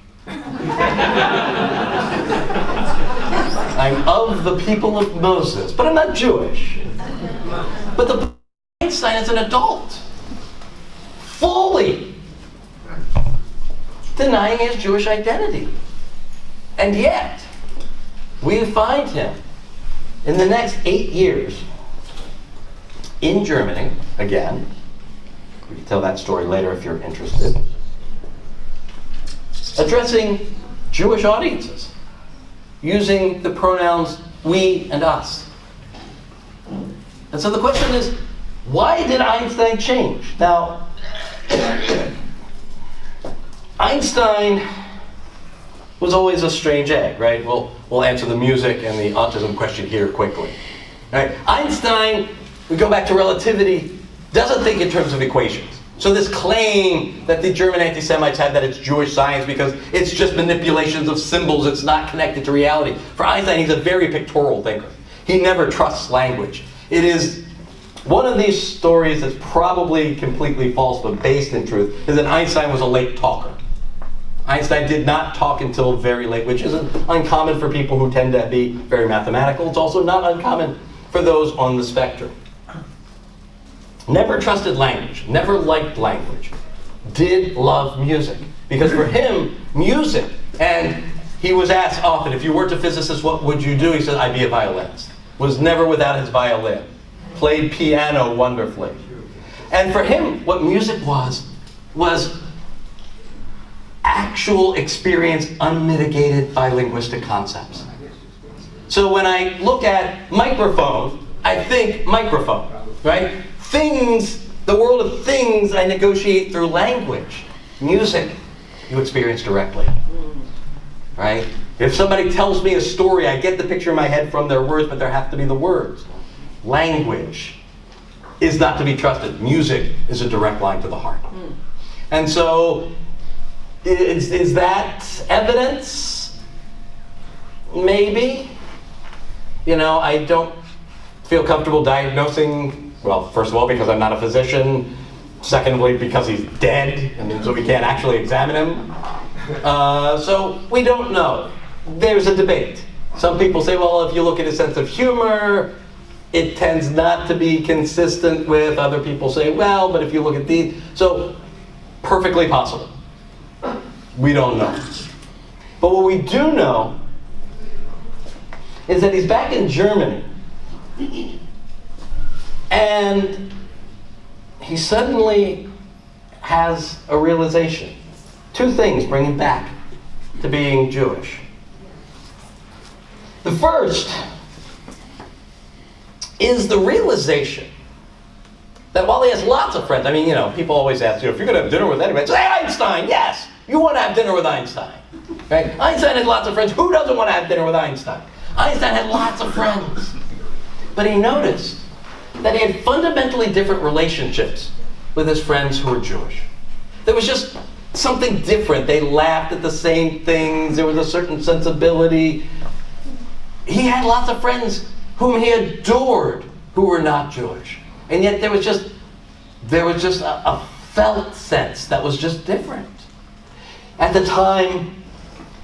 I'm of the people of Moses, but I'm not Jewish. But Einstein is an adult, fully denying his Jewish identity. And yet, we find him in the next 8 years in Germany, again, we can tell that story later if you're interested, addressing Jewish audiences, using the pronouns we and us. And so the question is, why did Einstein change? Now, Einstein was always a strange egg, right? We'll answer the music and the autism question here quickly. Right? Einstein, we go back to relativity, doesn't think in terms of equations. So this claim that the German anti-Semites had that it's Jewish science because it's just manipulations of symbols, it's not connected to reality. For Einstein, he's a very pictorial thinker. He never trusts language. It is one of these stories that's probably completely false but based in truth, is that Einstein was a late talker. Einstein did not talk until very late, which isn't uncommon for people who tend to be very mathematical. It's also not uncommon for those on the spectrum. Never trusted language, never liked language, did love music. Because for him, music, and he was asked often, if you weren't a physicist, what would you do? He said, I'd be a violinist. Was never without his violin. Played piano wonderfully. And for him, what music was actual experience unmitigated by linguistic concepts. So when I look at microphone, I think microphone, right? Things, the world of things I negotiate through language. Music, you experience directly, right? If somebody tells me a story, I get the picture in my head from their words, but there have to be the words. Language is not to be trusted. Music is a direct line to the heart. And so, is that evidence? Maybe. You know, I don't feel comfortable diagnosing, well, first of all, because I'm not a physician. Secondly, because he's dead, and so we can't actually examine him. So we don't know. There's a debate. Some people say, well, if you look at his sense of humor, it tends not to be consistent with. Other people say, well, but if you look at these. So, perfectly possible. We don't know. But what we do know is that he's back in Germany And he suddenly has a realization. Two things bring him back to being Jewish. The first is the realization that while he has lots of friends, I mean, people always ask, if you're going to have dinner with anybody, say Einstein, yes, you want to have dinner with Einstein. Right? Einstein had lots of friends. Who doesn't want to have dinner with Einstein? Einstein had lots of friends. But he noticed that he had fundamentally different relationships with his friends who were Jewish. There was just something different. They laughed at the same things. There was a certain sensibility. He had lots of friends whom he adored who were not Jewish. And yet there was just a felt sense that was just different. At the time,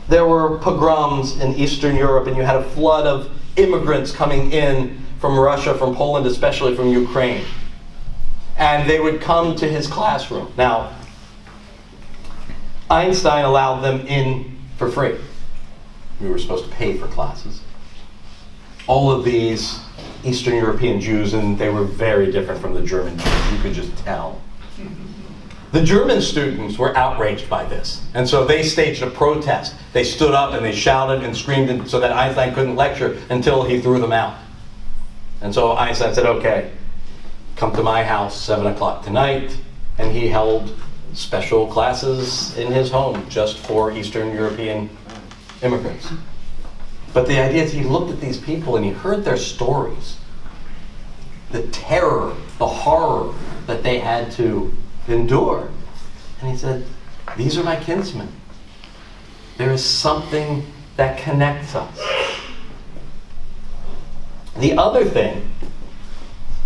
there were pogroms in Eastern Europe, and you had a flood of immigrants coming in from Russia, from Poland, especially from Ukraine. And they would come to his classroom. Now, Einstein allowed them in for free. We were supposed to pay for classes. All of these Eastern European Jews, and they were very different from the German Jews. You could just tell. The German students were outraged by this, and so they staged a protest. They stood up and they shouted and screamed so that Einstein couldn't lecture until he threw them out. And so Einstein said, okay, come to my house 7 o'clock tonight, and he held special classes in his home just for Eastern European immigrants. But the idea is he looked at these people and he heard their stories, the terror, the horror that they had to endure. And he said, these are my kinsmen. There is something that connects us. The other thing,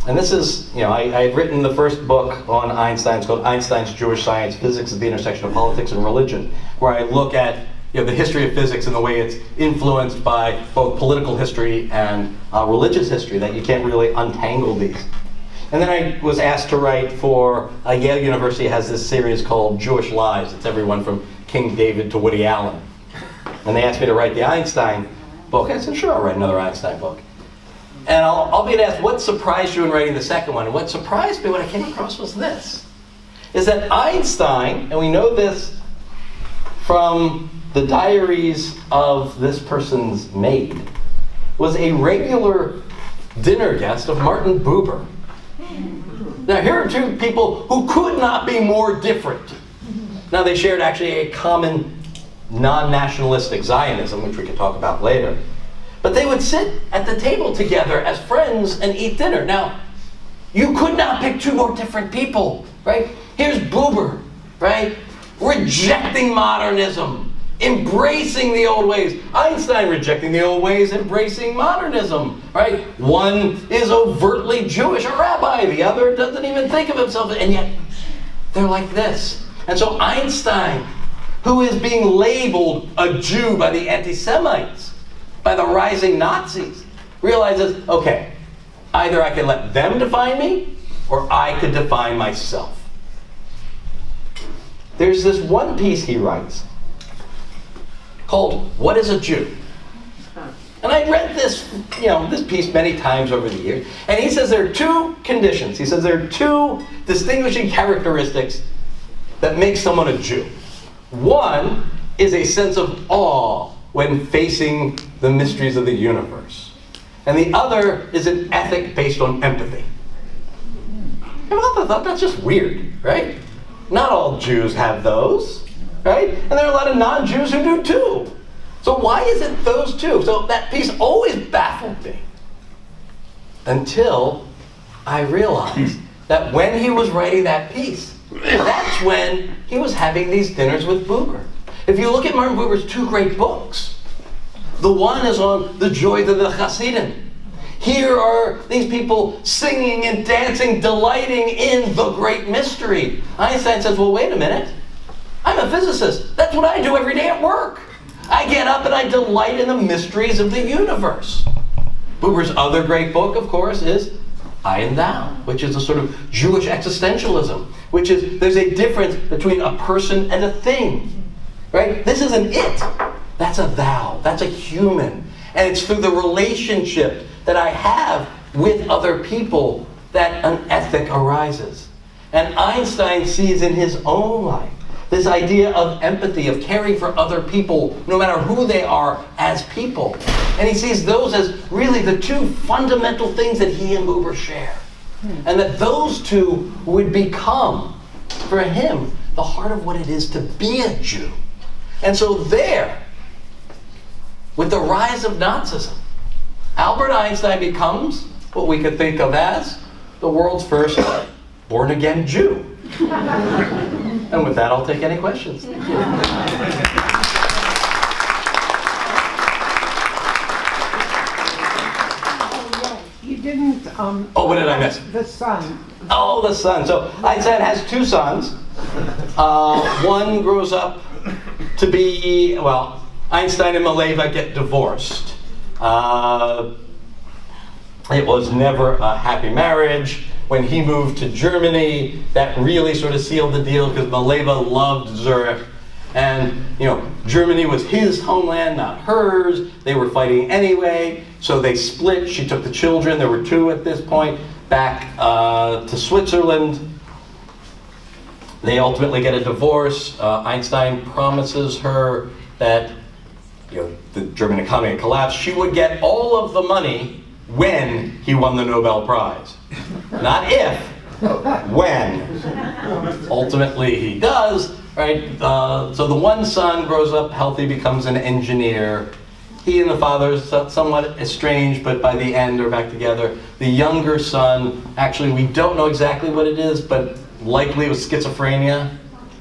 and this is, I had written the first book on Einstein. It's called Einstein's Jewish Science, Physics at the Intersection of Politics and Religion, where I look at the history of physics and the way it's influenced by both political history and religious history, that you can't really untangle these. And then I was asked to write for, Yale University has this series called Jewish Lives. It's everyone from King David to Woody Allen. And they asked me to write the Einstein book. I said, sure, I'll write another Einstein book. And I'll be asked, what surprised you in writing the second one? And what surprised me when I came across was this, is that Einstein, and we know this from the diaries of this person's maid, was a regular dinner guest of Martin Buber. Now here are two people who could not be more different. Now they shared actually a common non-nationalistic Zionism, which we can talk about later. But they would sit at the table together as friends and eat dinner. Now, you could not pick two more different people, right? Here's Buber, right? Rejecting modernism, embracing the old ways. Einstein rejecting the old ways, embracing modernism, right? One is overtly Jewish, a rabbi. The other doesn't even think of himself, and yet they're like this. And so Einstein, who is being labeled a Jew by the anti-Semites, by the rising Nazis, realizes, okay, either I can let them define me, or I could define myself. There's this one piece he writes called, What is a Jew? And I read this, this piece many times over the years, and he says there are two conditions. He says there are two distinguishing characteristics that make someone a Jew. One is a sense of awe when facing the mysteries of the universe. And the other is an ethic based on empathy. And I thought that's just weird, right? Not all Jews have those, right? And there are a lot of non-Jews who do too. So why is it those two? So that piece always baffled me. Until I realized that when he was writing that piece, that's when he was having these dinners with Buber. If you look at Martin Buber's two great books, the one is on the joy of the Hasidim. Here are these people singing and dancing, delighting in the great mystery. Einstein says, well, wait a minute. I'm a physicist. That's what I do every day at work. I get up and I delight in the mysteries of the universe. Buber's other great book, of course, is I and Thou, which is a sort of Jewish existentialism, which is there's a difference between a person and a thing. Right? This isn't it. That's a thou. That's a human. And it's through the relationship that I have with other people that an ethic arises. And Einstein sees in his own life this idea of empathy, of caring for other people, no matter who they are, as people. And he sees those as really the two fundamental things that he and Buber share. And that those two would become, for him, the heart of what it is to be a Jew. And so there, with the rise of Nazism, Albert Einstein becomes what we could think of as the world's first born-again Jew. And with that, I'll take any questions. You didn't, Oh, what did I miss? the son. Oh, the son. So Einstein has two sons. One grows up to be, well, Einstein and Mileva get divorced. It was never a happy marriage. When he moved to Germany, that really sort of sealed the deal because Mileva loved Zurich. And, Germany was his homeland, not hers. They were fighting anyway, so they split. She took the children, there were two at this point, back to Switzerland. They ultimately get a divorce. Einstein promises her that, the German economy had collapsed. She would get all of the money when he won the Nobel Prize. Not if, when. Ultimately he does, right? So the one son grows up healthy, becomes an engineer. He and the father are somewhat estranged, but by the end are back together. The younger son, actually we don't know exactly what it is, but likely it was schizophrenia,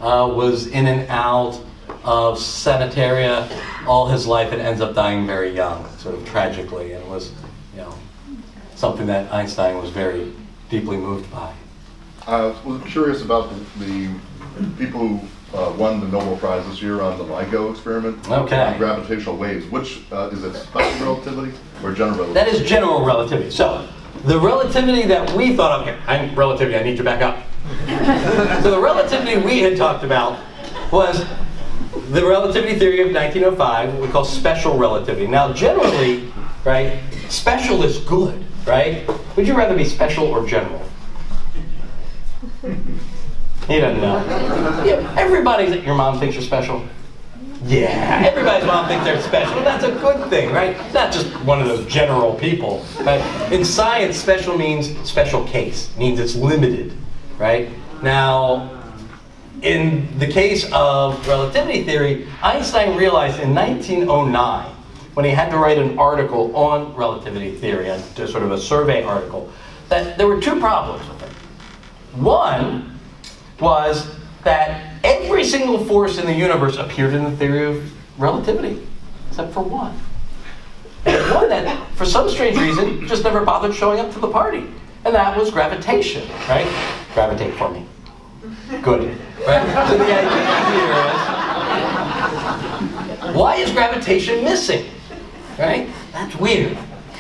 was in and out of sanitaria all his life and ends up dying very young, sort of tragically, and was, something that Einstein was very deeply moved by. I was curious about the people who won the Nobel Prize this year on the LIGO experiment. Okay. On gravitational waves. Which, is it special relativity or general relativity? That is general relativity. So, the relativity that we thought of here, relativity, I need to back up. So the relativity we had talked about was the relativity theory of 1905, what we call special relativity. Now generally, right, special is good, right? Would you rather be special or general? He doesn't know. Your mom thinks you're special? Yeah, everybody's mom thinks they're special. That's a good thing, right? Not just one of those general people. Right? In science, special means special case, means it's limited, right? Now, in the case of relativity theory, Einstein realized in 1909, when he had to write an article on relativity theory, sort of a survey article, that there were two problems with it. One was that every single force in the universe appeared in the theory of relativity, except for one. One that, for some strange reason, just never bothered showing up to the party. And that was gravitation, right? Gravitate for me. Good. Right? So the idea here is, why is gravitation missing? Right? That's weird.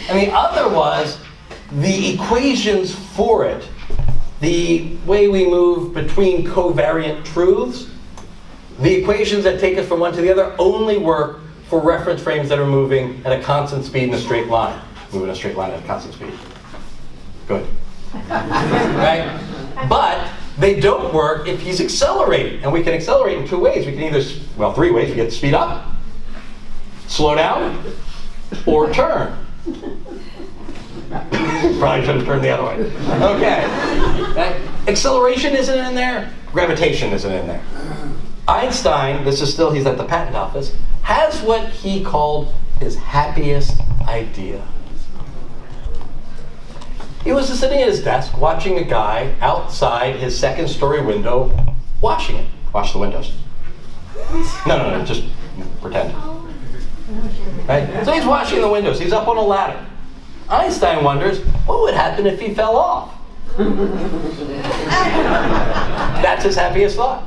And the other was the equations for it. The way we move between covariant truths, the equations that take us from one to the other only work for reference frames that are moving at a constant speed in a straight line. Move in a straight line at a constant speed. Good. Right? But they don't work if he's accelerating. And we can accelerate in two ways. We can either, well, three ways. We get to speed up, slow down, or turn. Probably should have turned the other way. Okay. Right? Acceleration isn't in there. Gravitation isn't in there. Einstein, this is still, he's at the patent office, has what he called his happiest idea. He was sitting at his desk watching a guy outside his second-story window washing it. Wash the windows. No, just pretend. Right? So he's washing the windows. He's up on a ladder. Einstein wonders, what would happen if he fell off? That's his happiest thought.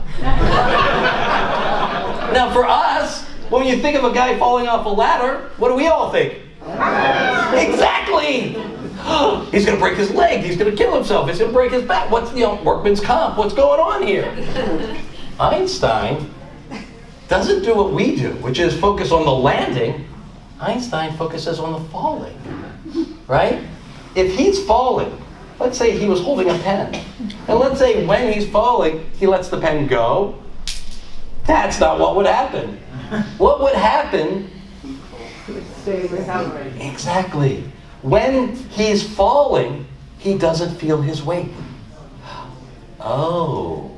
Now for us, when you think of a guy falling off a ladder, what do we all think? Exactly! He's going to break his leg, he's going to kill himself, he's going to break his back. What's, workman's comp, what's going on here? Einstein doesn't do what we do, which is focus on the landing. Einstein focuses on the falling, right? If he's falling, let's say he was holding a pen. And let's say when he's falling, he lets the pen go. That's not what would happen. What would happen? Stay without it. Exactly. When he's falling, he doesn't feel his weight. Oh.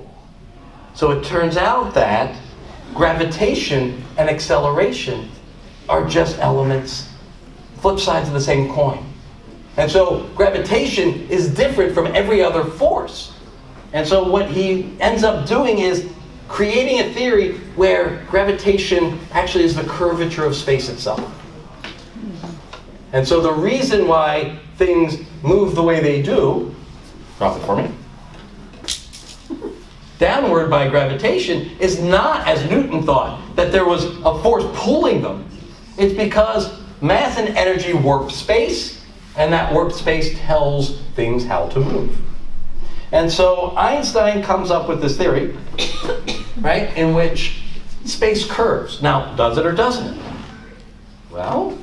So it turns out that gravitation and acceleration are just elements, flip sides of the same coin. And so gravitation is different from every other force. And so what he ends up doing is creating a theory where gravitation actually is the curvature of space itself. And so the reason why things move the way they do, drop it for me, downward by gravitation is not, as Newton thought, that there was a force pulling them. It's because mass and energy warp space, and that warped space tells things how to move. And so Einstein comes up with this theory, right, in which space curves. Now, does it or doesn't it? Well,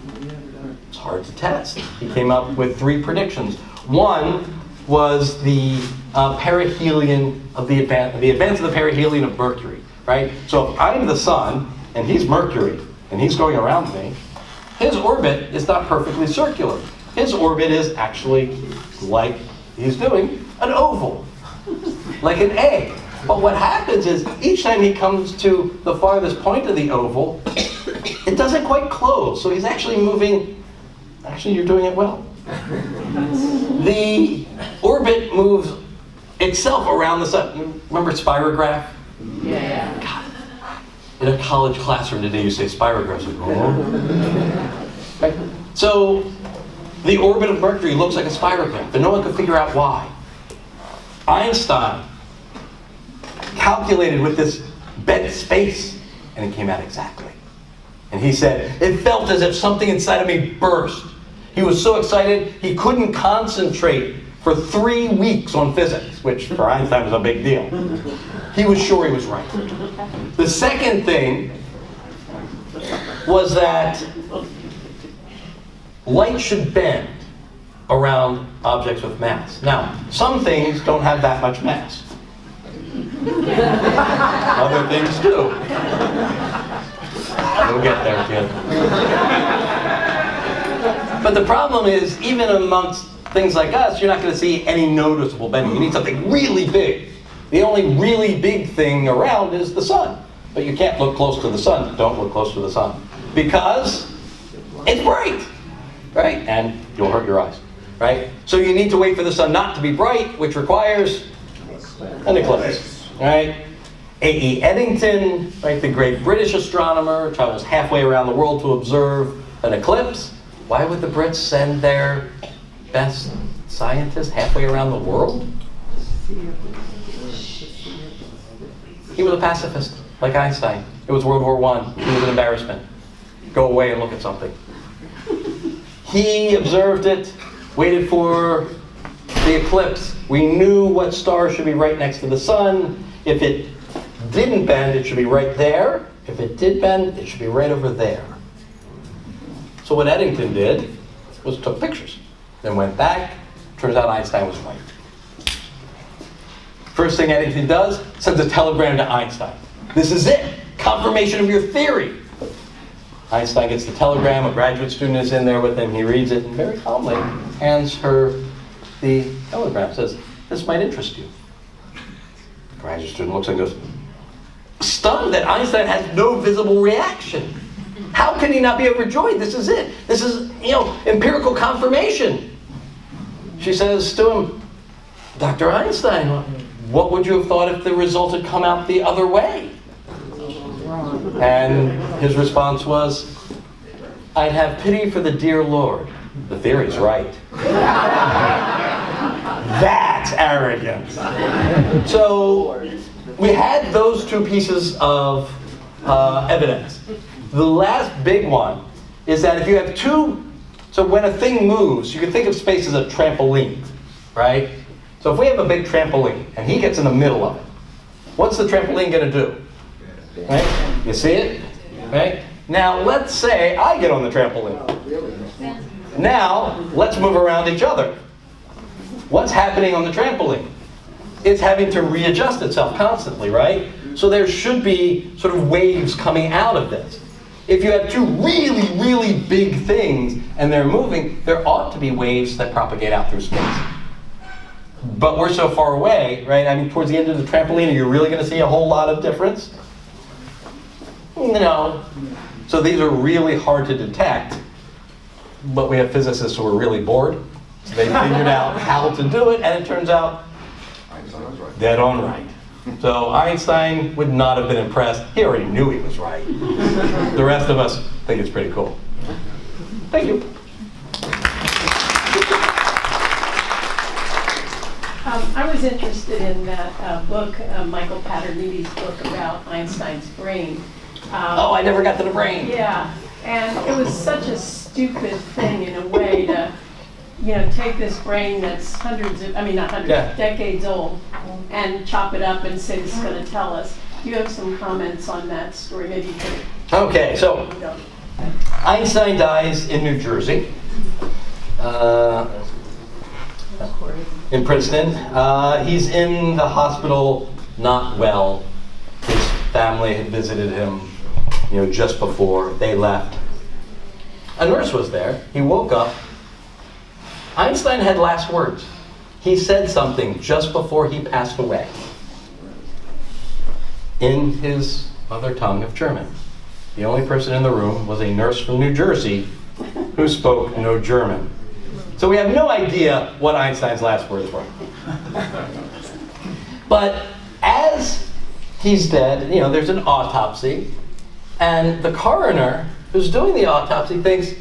it's hard to test. He came up with 3 predictions. One was the perihelion of the advance of the perihelion of Mercury, right? So if I'm the sun and he's Mercury and he's going around me, his orbit is not perfectly circular. His orbit is actually, like he's doing, an oval, like an egg. But what happens is each time he comes to the farthest point of the oval, it doesn't quite close. So he's actually moving. Actually, you're doing it well. The orbit moves itself around the sun. Remember spirograph? Yeah. God. In a college classroom today, you say spirographs. Right? So the orbit of Mercury looks like a spirograph, but no one could figure out why. Einstein calculated with this bent space, and it came out exactly. And he said, it felt as if something inside of me burst. He was so excited, he couldn't concentrate for 3 weeks on physics, which for Einstein was a big deal. He was sure he was right. The second thing was that light should bend around objects with mass. Now, some things don't have that much mass. Other things do. We'll get there, kid. But the problem is, even amongst things like us, you're not going to see any noticeable bending. You need something really big. The only really big thing around is the sun. But you can't look close to the sun. Don't look close to the sun. Because it's bright, right? And you'll hurt your eyes, right? So you need to wait for the sun not to be bright, which requires an eclipse, right? A.E. Eddington, right, the great British astronomer, travels halfway around the world to observe an eclipse. Why would the Brits send their best scientists halfway around the world? He was a pacifist, like Einstein. It was World War I. He was an embarrassment. Go away and look at something. He observed it, waited for the eclipse. We knew what star should be right next to the sun. If it didn't bend, it should be right there. If it did bend, it should be right over there. So what Eddington did was took pictures, then went back. Turns out Einstein was right. First thing Eddington does, sends a telegram to Einstein. This is it, confirmation of your theory. Einstein gets the telegram, a graduate student is in there with him, he reads it, and very calmly hands her the telegram, says, this might interest you. The graduate student looks and goes, stunned that Einstein has no visible reaction. How can he not be overjoyed? This is it. This is, empirical confirmation. She says to him, Dr. Einstein, what would you have thought if the result had come out the other way? And his response was, I'd have pity for the dear Lord. The theory's right. That's arrogance. So we had those 2 pieces of evidence. The last big one is that if you have 2, so when a thing moves, you can think of space as a trampoline, right? So if we have a big trampoline and he gets in the middle of it, what's the trampoline going to do? Right? You see it? Right? Now let's say I get on the trampoline. Now let's move around each other. what's happening on the trampoline? It's having to readjust itself constantly, right? So there should be sort of waves coming out of this. If you have two really, really big things and they're moving, there ought to be waves that propagate out through space. But we're so far away, right? I mean, towards the end of the trampoline, are you really going to see a whole lot of difference? No. So these are really hard to detect, but we have physicists who are really bored. So they figured out how to do it, and it turns out dead on right. So Einstein would not have been impressed. He already knew he was right. The rest of us think it's pretty cool. Thank you. I was interested in that book, Michael Paterniti's book about Einstein's brain. Oh, I never got to the brain. Yeah, and it was such a stupid thing in a way to, take this brain that's decades old and chop it up and say this is going to tell us. Do you have some comments on that story? Maybe you could. Okay, so Einstein dies in New Jersey, in Princeton. He's in the hospital, not well. His family had visited him, just before they left. A nurse was there. He woke up. Einstein had last words. He said something just before he passed away in his mother tongue of German. The only person in the room was a nurse from New Jersey who spoke no German. So we have no idea what Einstein's last words were. But as he's dead, there's an autopsy, and the coroner who's doing the autopsy thinks,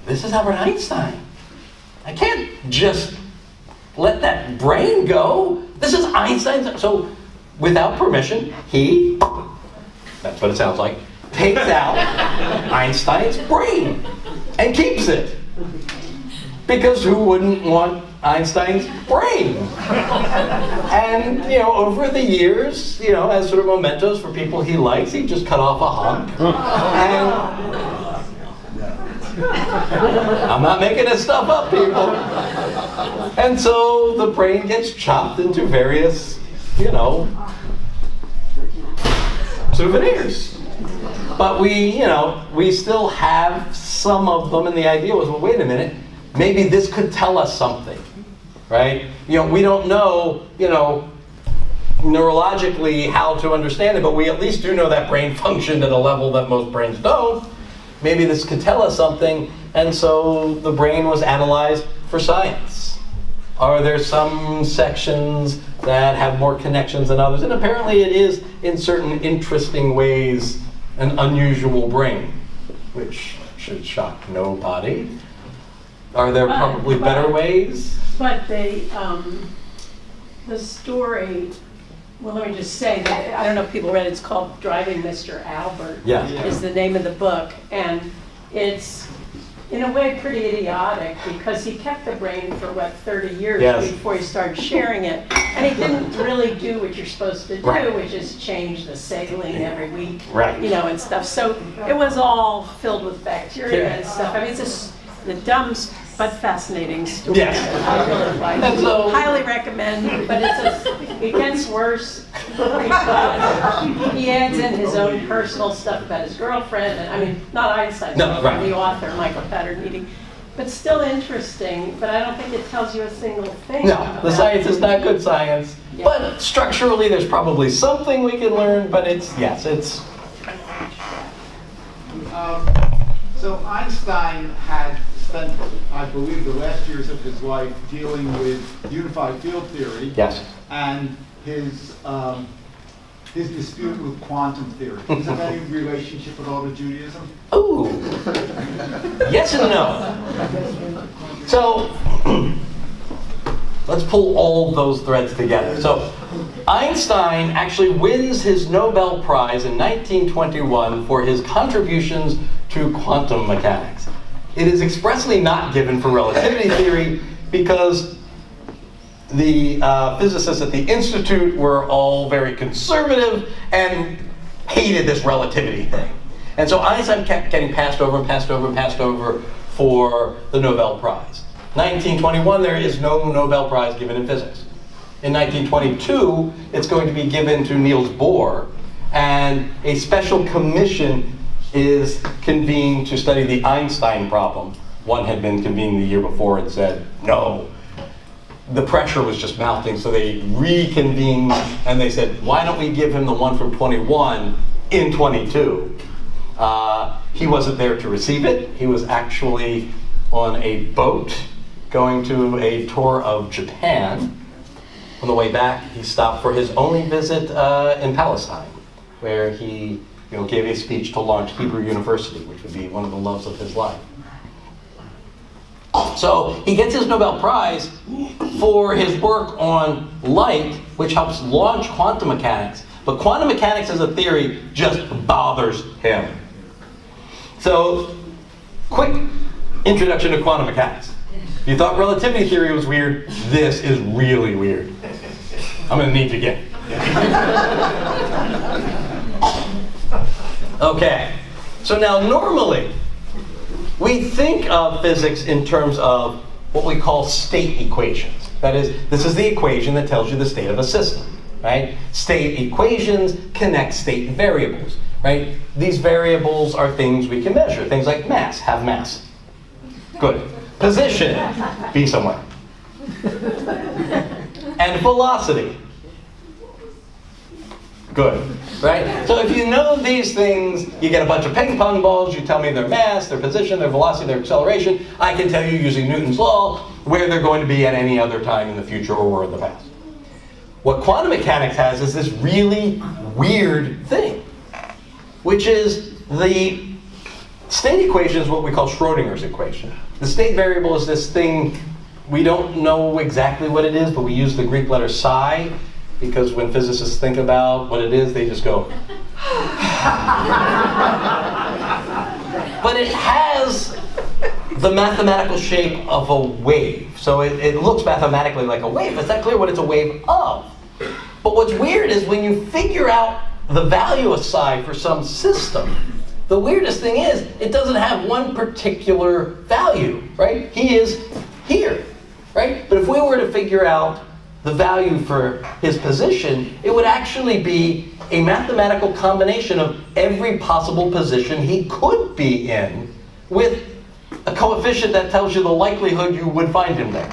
this is Albert Einstein. I can't just let that brain go. This is Einstein's. So without permission, he, that's what it sounds like, takes out Einstein's brain and keeps it. Because who wouldn't want Einstein's brain? And, over the years, as sort of mementos for people he likes, he just cut off a hunk. And I'm not making this stuff up, people. And so the brain gets chopped into various, souvenirs. But we still have some of them, and the idea was, well, wait a minute, maybe this could tell us something, right? We don't know, neurologically how to understand it, but we at least do know that brain functioned at a level that most brains don't. Maybe this could tell us something, and so the brain was analyzed for science. Are there some sections that have more connections than others? And apparently it is, in certain interesting ways, an unusual brain, which should shock nobody. Are there probably better ways? But the story, well, let me just say that, I don't know if people read it, it's called Driving Mr. Albert. Yeah. Is the name of the book. And it's, in a way, pretty idiotic because he kept the brain for, 30 years before he started sharing it. And he didn't really do what you're supposed to do, which is change the saline every week, and stuff. So it was all filled with bacteria and stuff. I mean, it's just the dumb but fascinating story. Yes. I really like it. So, highly recommend, but it gets worse because he adds in his own personal stuff about his girlfriend, and not Einstein, the author, Michael Paterniti. But still interesting, but I don't think it tells you a single thing. No, the science is not good science. Yeah. But structurally, there's probably something we can learn, but it's. So Einstein had spent, I believe, the last years of his life dealing with unified field theory. Yes. And his dispute with quantum theory. Does it have any relationship at all to Judaism? Ooh. Yes and no. So let's pull all those threads together. So Einstein actually wins his Nobel Prize in 1921 for his contributions to quantum mechanics. It is expressly not given for relativity theory because the physicists at the Institute were all very conservative and hated this relativity thing. And so Einstein kept getting passed over for the Nobel Prize. 1921, there is no Nobel Prize given in physics. In 1922, it's going to be given to Niels Bohr, and a special commission is convened to study the Einstein problem. One had been convened the year before and said, no. The pressure was just mounting, so they reconvened, and they said, why don't we give him the one from 21 in 22? He wasn't there to receive it. He was actually on a boat going to a tour of Japan. On the way back, he stopped for his only visit in Palestine, where he gave a speech to launch Hebrew University, which would be one of the loves of his life. So he gets his Nobel Prize for his work on light, which helps launch quantum mechanics. But quantum mechanics as a theory just bothers him. So, quick introduction to quantum mechanics. If you thought relativity theory was weird, this is really weird. I'm going to need you again. Okay, so now normally we think of physics in terms of what we call state equations. That is, this is the equation that tells you the state of a system, right? State equations connect state variables, right? These variables are things we can measure. Things like mass, have mass. Good. Position, be somewhere. And velocity. Good, right? So if you know these things, you get a bunch of ping pong balls, you tell me their mass, their position, their velocity, their acceleration. I can tell you using Newton's law where they're going to be at any other time in the future or in the past. What quantum mechanics has is this really weird thing, which is the state equation is what we call Schrodinger's equation. The state variable is this thing, we don't know exactly what it is, but we use the Greek letter psi, because when physicists think about what it is, they just go, but it has the mathematical shape of a wave. So it looks mathematically like a wave. It's not clear what it's a wave of. But what's weird is when you figure out the value of psi for some system, the weirdest thing is it doesn't have one particular value, right? He is here, right? But if we were to figure out the value for his position, it would actually be a mathematical combination of every possible position he could be in with a coefficient that tells you the likelihood you would find him there.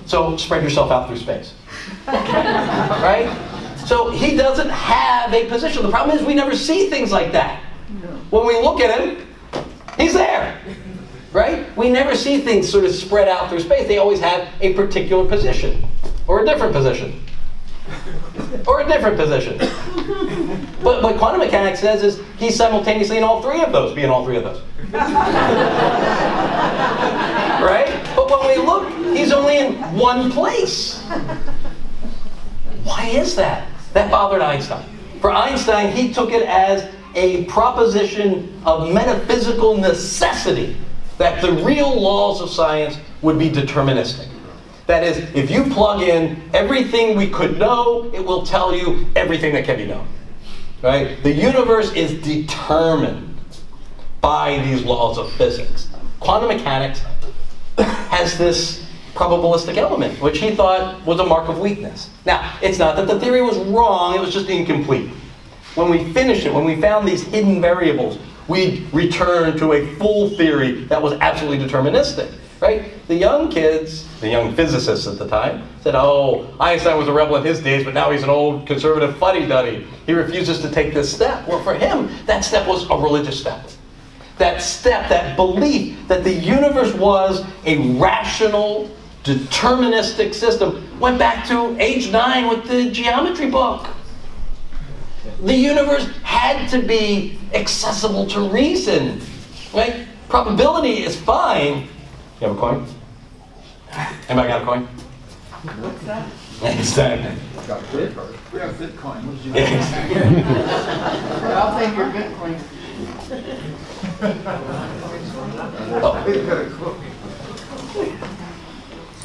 So spread yourself out through space. Right? So he doesn't have a position. The problem is we never see things like that. When we look at him, he's there. Right? We never see things sort of spread out through space. They always have a particular position. Or a different position. Or a different position. But what quantum mechanics says is he's simultaneously in all three of those, be in all three of those. Right? But when we look, he's only in one place. Why is that? That bothered Einstein. For Einstein, he took it as a proposition of metaphysical necessity that the real laws of science would be deterministic. That is, if you plug in everything we could know, it will tell you everything that can be known. Right? The universe is determined by these laws of physics. Quantum mechanics has this probabilistic element, which he thought was a mark of weakness. Now, it's not that the theory was wrong, it was just incomplete. When we finished it, when we found these hidden variables, we returned to a full theory that was absolutely deterministic. Right? The young kids, the young physicists at the time, said, oh, Einstein was a rebel in his days, but now he's an old conservative fuddy-duddy. He refuses to take this step. Well, for him, that step was a religious step. That step, that belief that the universe was a rational, deterministic system, went back to age 9 with the geometry book. The universe had to be accessible to reason. Right? Probability is fine. You have a coin? Anybody got a coin? What's that? Exactly. Got a credit card. We have Bitcoin. What did you I'll take your Bitcoin.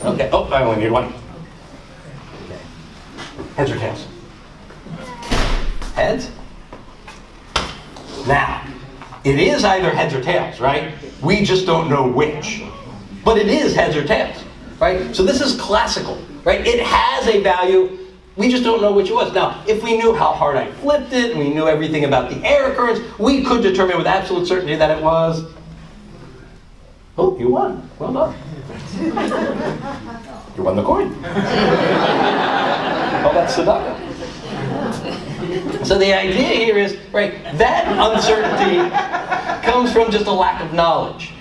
Okay. Oh, I only need one. Okay. Heads or tails? Heads? Now, it is either heads or tails, right? We just don't know which. but it is heads or tails, right? So this is classical, right? It has a value. We just don't know which it was. Now, if we knew how hard I flipped it, and we knew everything about the air currents, we could determine with absolute certainty that it was. Oh, you won. Well done. You won the coin. Oh, that's Sadaka. So the idea here is, right, that uncertainty comes from just a lack of knowledge.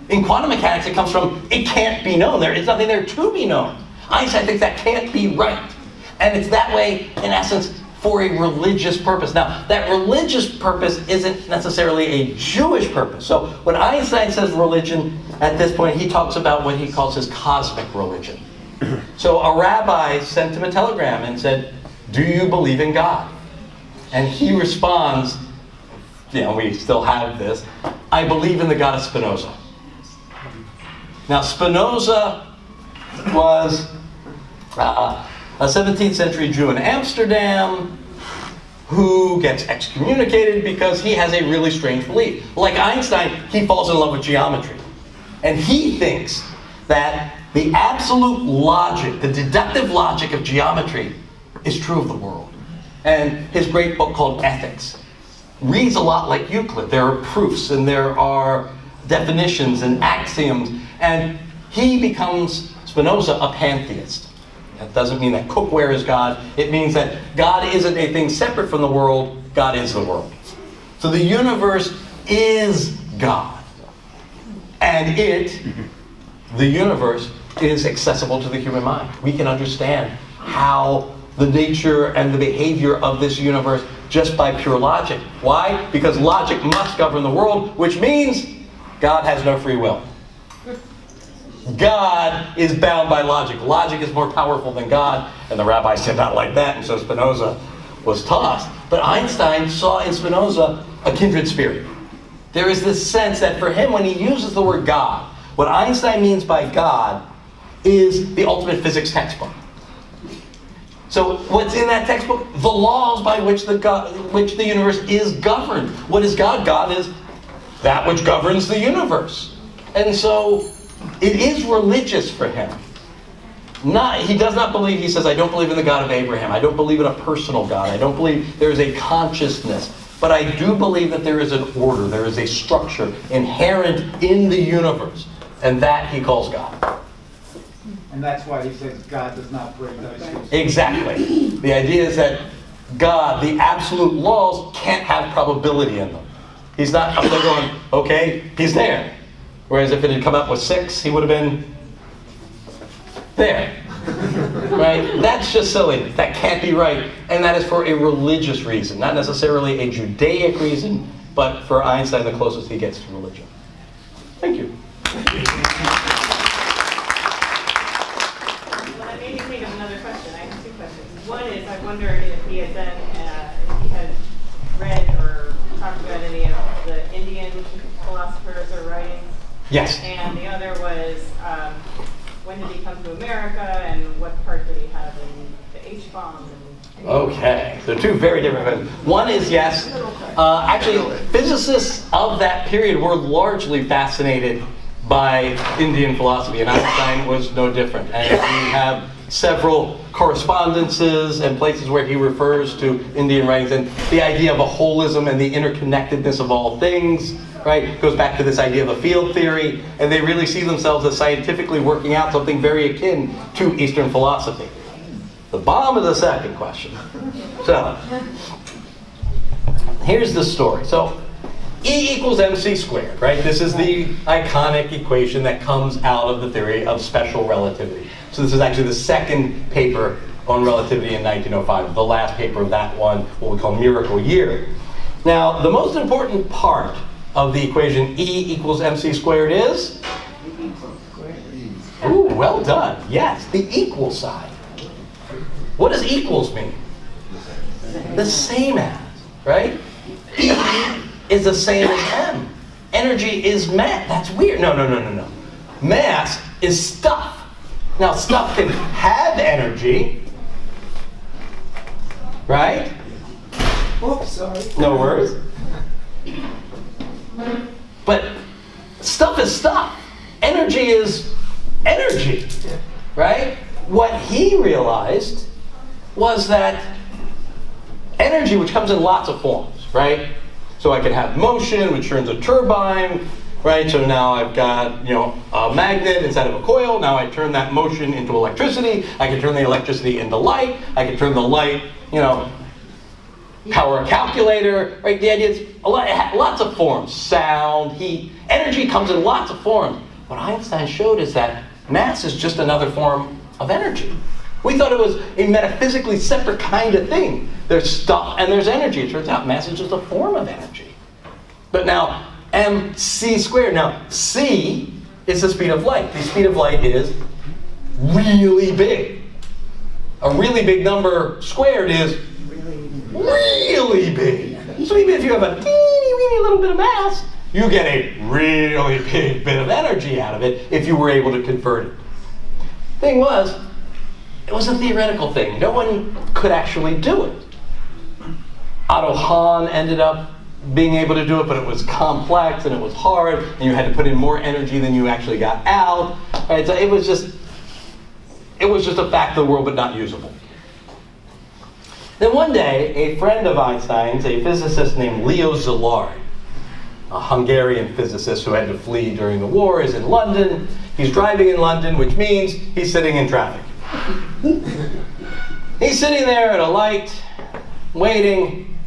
In quantum mechanics, it comes from it can't be known. There is nothing there to be known. Einstein thinks that can't be right. And it's that way, in essence, for a religious purpose. Now, that religious purpose isn't necessarily a Jewish purpose. So when Einstein says religion, at this point, he talks about what he calls his cosmic religion. So a rabbi sent him a telegram and said, "Do you believe in God?" And he responds, we still have this, "I believe in the God of Spinoza." Now, Spinoza was a 17th century Jew in Amsterdam who gets excommunicated because he has a really strange belief. Like Einstein, he falls in love with geometry. And he thinks that the absolute logic, the deductive logic of geometry is true of the world. And his great book called Ethics reads a lot like Euclid. There are proofs and there are definitions and axioms. And he becomes, Spinoza, a pantheist. That doesn't mean that cookware is God. It means that God isn't a thing separate from the world. God is the world. So the universe is God. And the universe, is accessible to the human mind. We can understand how the nature and the behavior of this universe just by pure logic. Why? Because logic must govern the world, which means God has no free will. God is bound by logic. Logic is more powerful than God. And the rabbi said not like that, and so Spinoza was tossed. But Einstein saw in Spinoza a kindred spirit. There is this sense that for him, when he uses the word God, what Einstein means by God is the ultimate physics textbook. So what's in that textbook? The laws by which the universe is governed. What is God? God is that which governs the universe. And so it is religious for him. He does not believe, he says, I don't believe in the God of Abraham. I don't believe in a personal God. I don't believe there is a consciousness. But I do believe that there is an order, there is a structure inherent in the universe. And that he calls God. And that's why he says God does not break those rules. Exactly. The idea is that God, the absolute laws, can't have probability in them. He's not up there going, okay, he's there. Whereas if it had come out with 6, he would have been there. Right? That's just silly. That can't be right. And that is for a religious reason, not necessarily a Judaic reason, but for Einstein, the closest he gets to religion. Thank you. Well, that made me think of another question. I have 2 questions. One is, I wondered if he had read or talked about any of the Indian philosophers or writings. Yes. And the other was, when did he come to America, and what part did he have in the H-bomb? Okay, so 2 very different questions. One is yes. Actually, physicists of that period were largely fascinated by Indian philosophy, and Einstein was no different. And we have several correspondences and places where he refers to Indian writings, and the idea of a holism and the interconnectedness of all things, right, goes back to this idea of a field theory, and they really see themselves as scientifically working out something very akin to Eastern philosophy. The bomb is the second question. So, here's the story. So, E equals mc squared, right? This is the iconic equation that comes out of the theory of special relativity. So this is actually the second paper on relativity in 1905, the last paper of that one, what we call miracle year. Now, the most important part of the equation E equals mc squared is? Ooh, well done. Yes, the equal sign. What does equals mean? The same as, right? E is the same as m. Energy is mass. That's weird. No. Mass is stuff. Now, stuff can have energy, right? Oops, sorry. No worries. But stuff is stuff. energy is energy, right? What he realized was that energy, which comes in lots of forms, right? So I can have motion, which turns a turbine, right? So now I've got, a magnet instead of a coil. Now I turn that motion into electricity. I can turn the electricity into light. I can turn the light, power a calculator, right? The idea is lots of forms. Sound, heat, energy comes in lots of forms. What Einstein showed is that mass is just another form of energy. We thought it was a metaphysically separate kind of thing. There's stuff and there's energy. It turns out mass is just a form of energy. But now, mc squared. Now, c is the speed of light. The speed of light is really big. A really big number squared is really big. So even if you have a teeny weeny little bit of mass, you get a really big bit of energy out of it if you were able to convert it. Thing was, it was a theoretical thing. No one could actually do it. Otto Hahn ended up being able to do it, but it was complex and it was hard, and you had to put in more energy than you actually got out. Right? So it was just a fact of the world, but not usable. Then one day, a friend of Einstein's, a physicist named Leo Szilard, a Hungarian physicist who had to flee during the war, is in London. He's driving in London, which means he's sitting in traffic. He's sitting there at a light, waiting,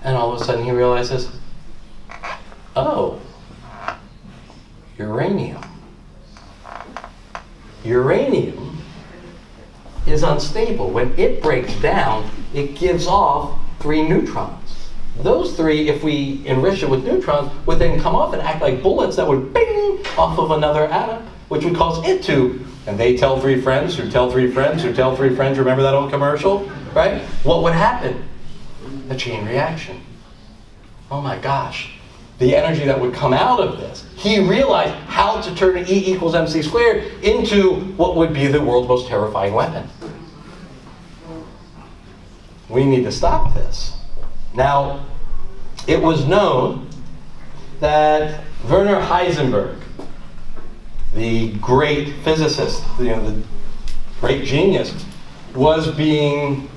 and all of a sudden he realizes, oh, uranium. Uranium is unstable. When it breaks down, it gives off 3 neutrons. Those 3, if we enrich it with neutrons, would then come off and act like bullets that would bing off of another atom, which would cause it to, and they tell 3 friends, who tell 3 friends, who tell 3 friends. Remember that old commercial, right? What would happen? A chain reaction. Oh my gosh. The energy that would come out of this. He realized how to turn E equals mc squared into what would be the world's most terrifying weapon. We need to stop this. Now, it was known that Werner Heisenberg, the great physicist, the great genius, was being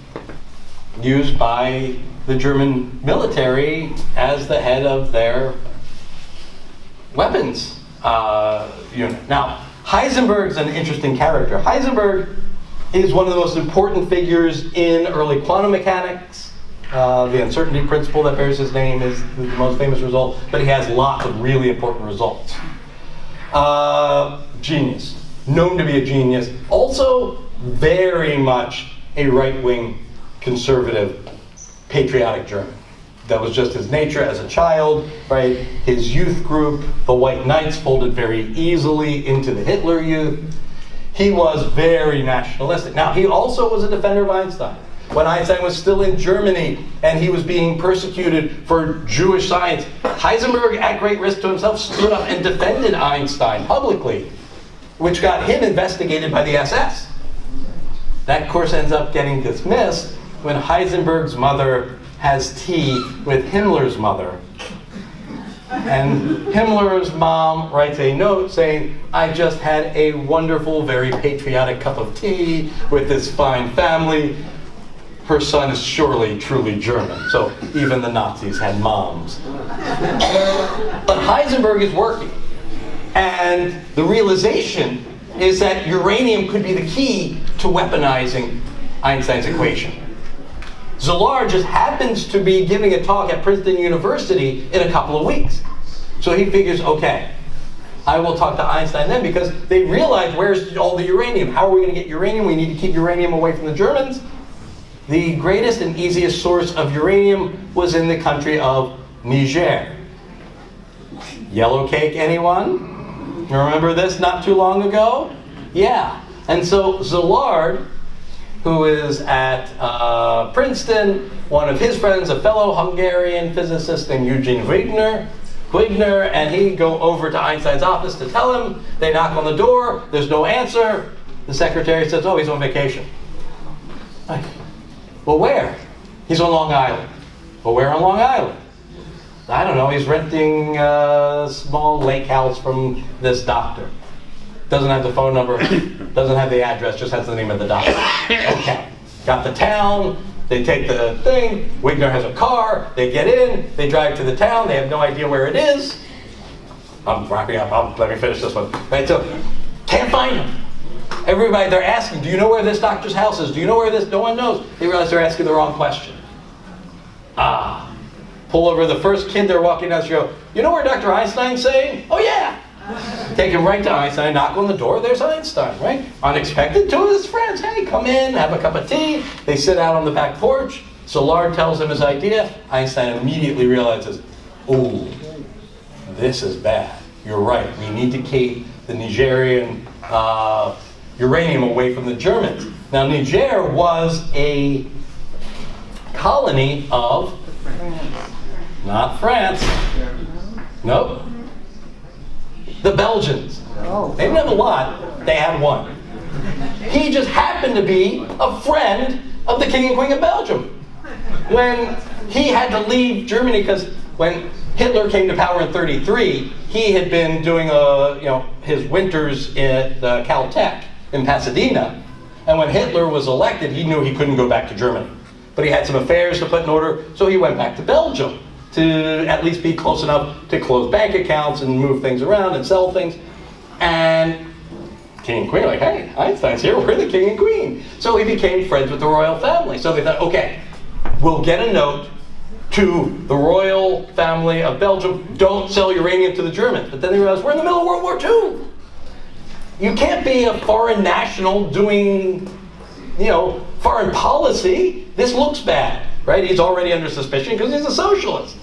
used by the German military as the head of their weapons unit. Now, Heisenberg's an interesting character. Heisenberg is one of the most important figures in early quantum mechanics. The uncertainty principle that bears his name is the most famous result, but he has lots of really important results. Genius. Known to be a genius. Also very much a right-wing conservative patriotic German. That was just his nature as a child, right? His youth group, the White Knights, folded very easily into the Hitler Youth. He was very nationalistic. Now, he also was a defender of Einstein. When Einstein was still in Germany and he was being persecuted for Jewish science, Heisenberg, at great risk to himself, stood up and defended Einstein publicly, which got him investigated by the SS. That course ends up getting dismissed when Heisenberg's mother has tea with Himmler's mother. And Himmler's mom writes a note saying, I just had a wonderful, very patriotic cup of tea with this fine family. Her son is surely truly German. So even the Nazis had moms. But Heisenberg is working. And the realization is that uranium could be the key to weaponizing Einstein's equation. Szilard just happens to be giving a talk at Princeton University in a couple of weeks. So he figures, okay, I will talk to Einstein then, because they realize, where's all the uranium? How are we going to get uranium? We need to keep uranium away from the Germans. The greatest and easiest source of uranium was in the country of Niger. Yellow cake, anyone? Remember this not too long ago? Yeah. And so Szilard, who is at Princeton, one of his friends, a fellow Hungarian physicist named Eugene Wigner, and he go over to Einstein's office to tell him. They knock on the door, there's no answer. The secretary says, oh, he's on vacation. Like, well, where? He's on Long Island. Well, where on Long Island? I don't know, he's renting a small lake house from this doctor. doesn't have the phone number, doesn't have the address, just has the name of the doctor. Okay, got the town, they take the thing, Wigner has a car, they get in, they drive to the town, they have no idea where it is. I'm wrapping up, let me finish this one. Right, so, can't find him. Everybody, they're asking, do you know where this doctor's house is? Do you know where this, no one knows. They realize they're asking the wrong question. Pull over the first kid they're walking down the street, go, you know where Dr. Einstein's saying? Oh yeah! Take him right to Einstein, knock on the door, there's Einstein, right? Unexpected, two of his friends, hey, come in, have a cup of tea. They sit out on the back porch. Szilard tells him his idea. Einstein immediately realizes, ooh, this is bad. You're right, we need to keep the Nigerian uranium away from the Germans. Now, Niger was a colony of, not France, nope, the Belgians. They didn't have a lot, they had one. He just happened to be a friend of the King and Queen of Belgium. When he had to leave Germany, because when Hitler came to power in '33, he had been doing his winters at Caltech in Pasadena. And when Hitler was elected, he knew he couldn't go back to Germany. But he had some affairs to put in order, so he went back to Belgium to at least be close enough to close bank accounts and move things around and sell things. And King and Queen are like, hey, Einstein's here, we're the King and Queen. So he became friends with the royal family. So they thought, okay, we'll get a note to the royal family of Belgium, don't sell uranium to the Germans. But then they realized, we're in the middle of World War II. You can't be a foreign national doing, foreign policy. This looks bad, right? He's already under suspicion because he's a socialist.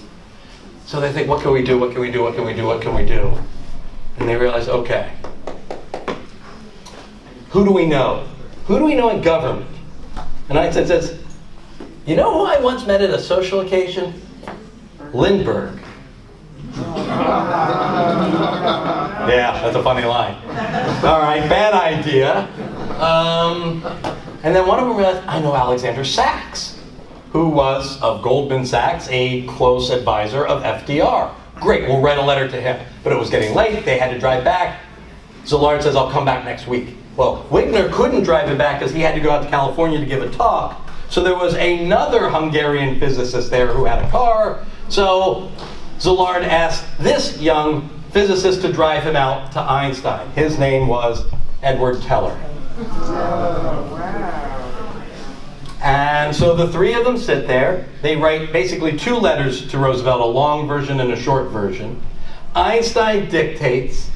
So they think, what can we do, what can we do, what can we do, what can we do? And they realize, okay, who do we know? Who do we know in government? And Einstein says, you know who I once met at a social occasion? Lindbergh. Yeah, that's a funny line. All right, bad idea. And then one of them realized, I know Alexander Sachs, who was, of Goldman Sachs, a close advisor of FDR. Great, we'll write a letter to him. But it was getting late, they had to drive back. Szilard says, I'll come back next week. Well, Wigner couldn't drive him back because he had to go out to California to give a talk. So there was another Hungarian physicist there who had a car. So Szilard asked this young physicist to drive him out to Einstein. His name was Edward Teller. And so the three of them sit there. They write basically two letters to Roosevelt, a long version and a short version. Einstein dictates.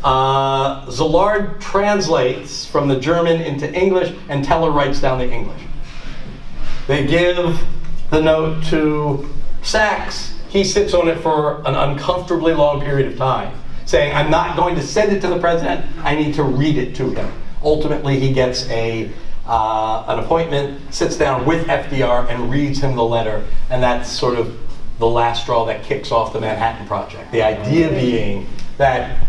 Szilard translates from the German into English, and Teller writes down the English. They give the note to Sachs. He sits on it for an uncomfortably long period of time, saying, I'm not going to send it to the president, I need to read it to him. Ultimately, he gets an appointment, sits down with FDR and reads him the letter, and that's sort of the last straw that kicks off the Manhattan Project. The idea being that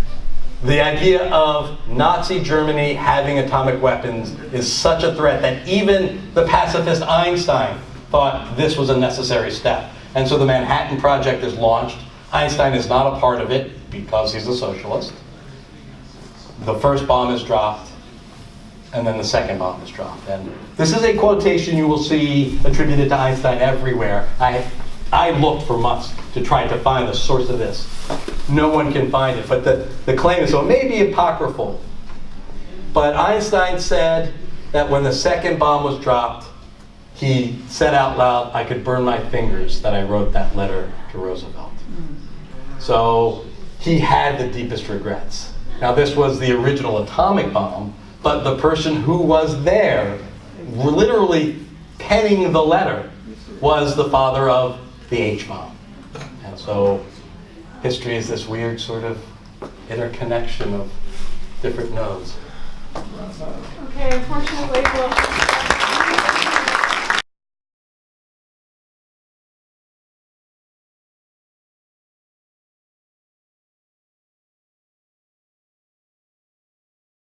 the idea of Nazi Germany having atomic weapons is such a threat that even the pacifist Einstein thought this was a necessary step. And so the Manhattan Project is launched. Einstein is not a part of it because he's a socialist. The first bomb is dropped, and then the second bomb is dropped. And this is a quotation you will see attributed to Einstein everywhere. I looked for months to try to find the source of this. No one can find it, but the claim is, so it may be apocryphal, but Einstein said that when the second bomb was dropped, he said out loud, I could burn my fingers that I wrote that letter to Roosevelt. So he had the deepest regrets. Now this was the original atomic bomb, but the person who was there, literally penning the letter, was the father of the H-bomb. And so history is this weird sort of interconnection of different nodes. Okay, unfortunately, we'll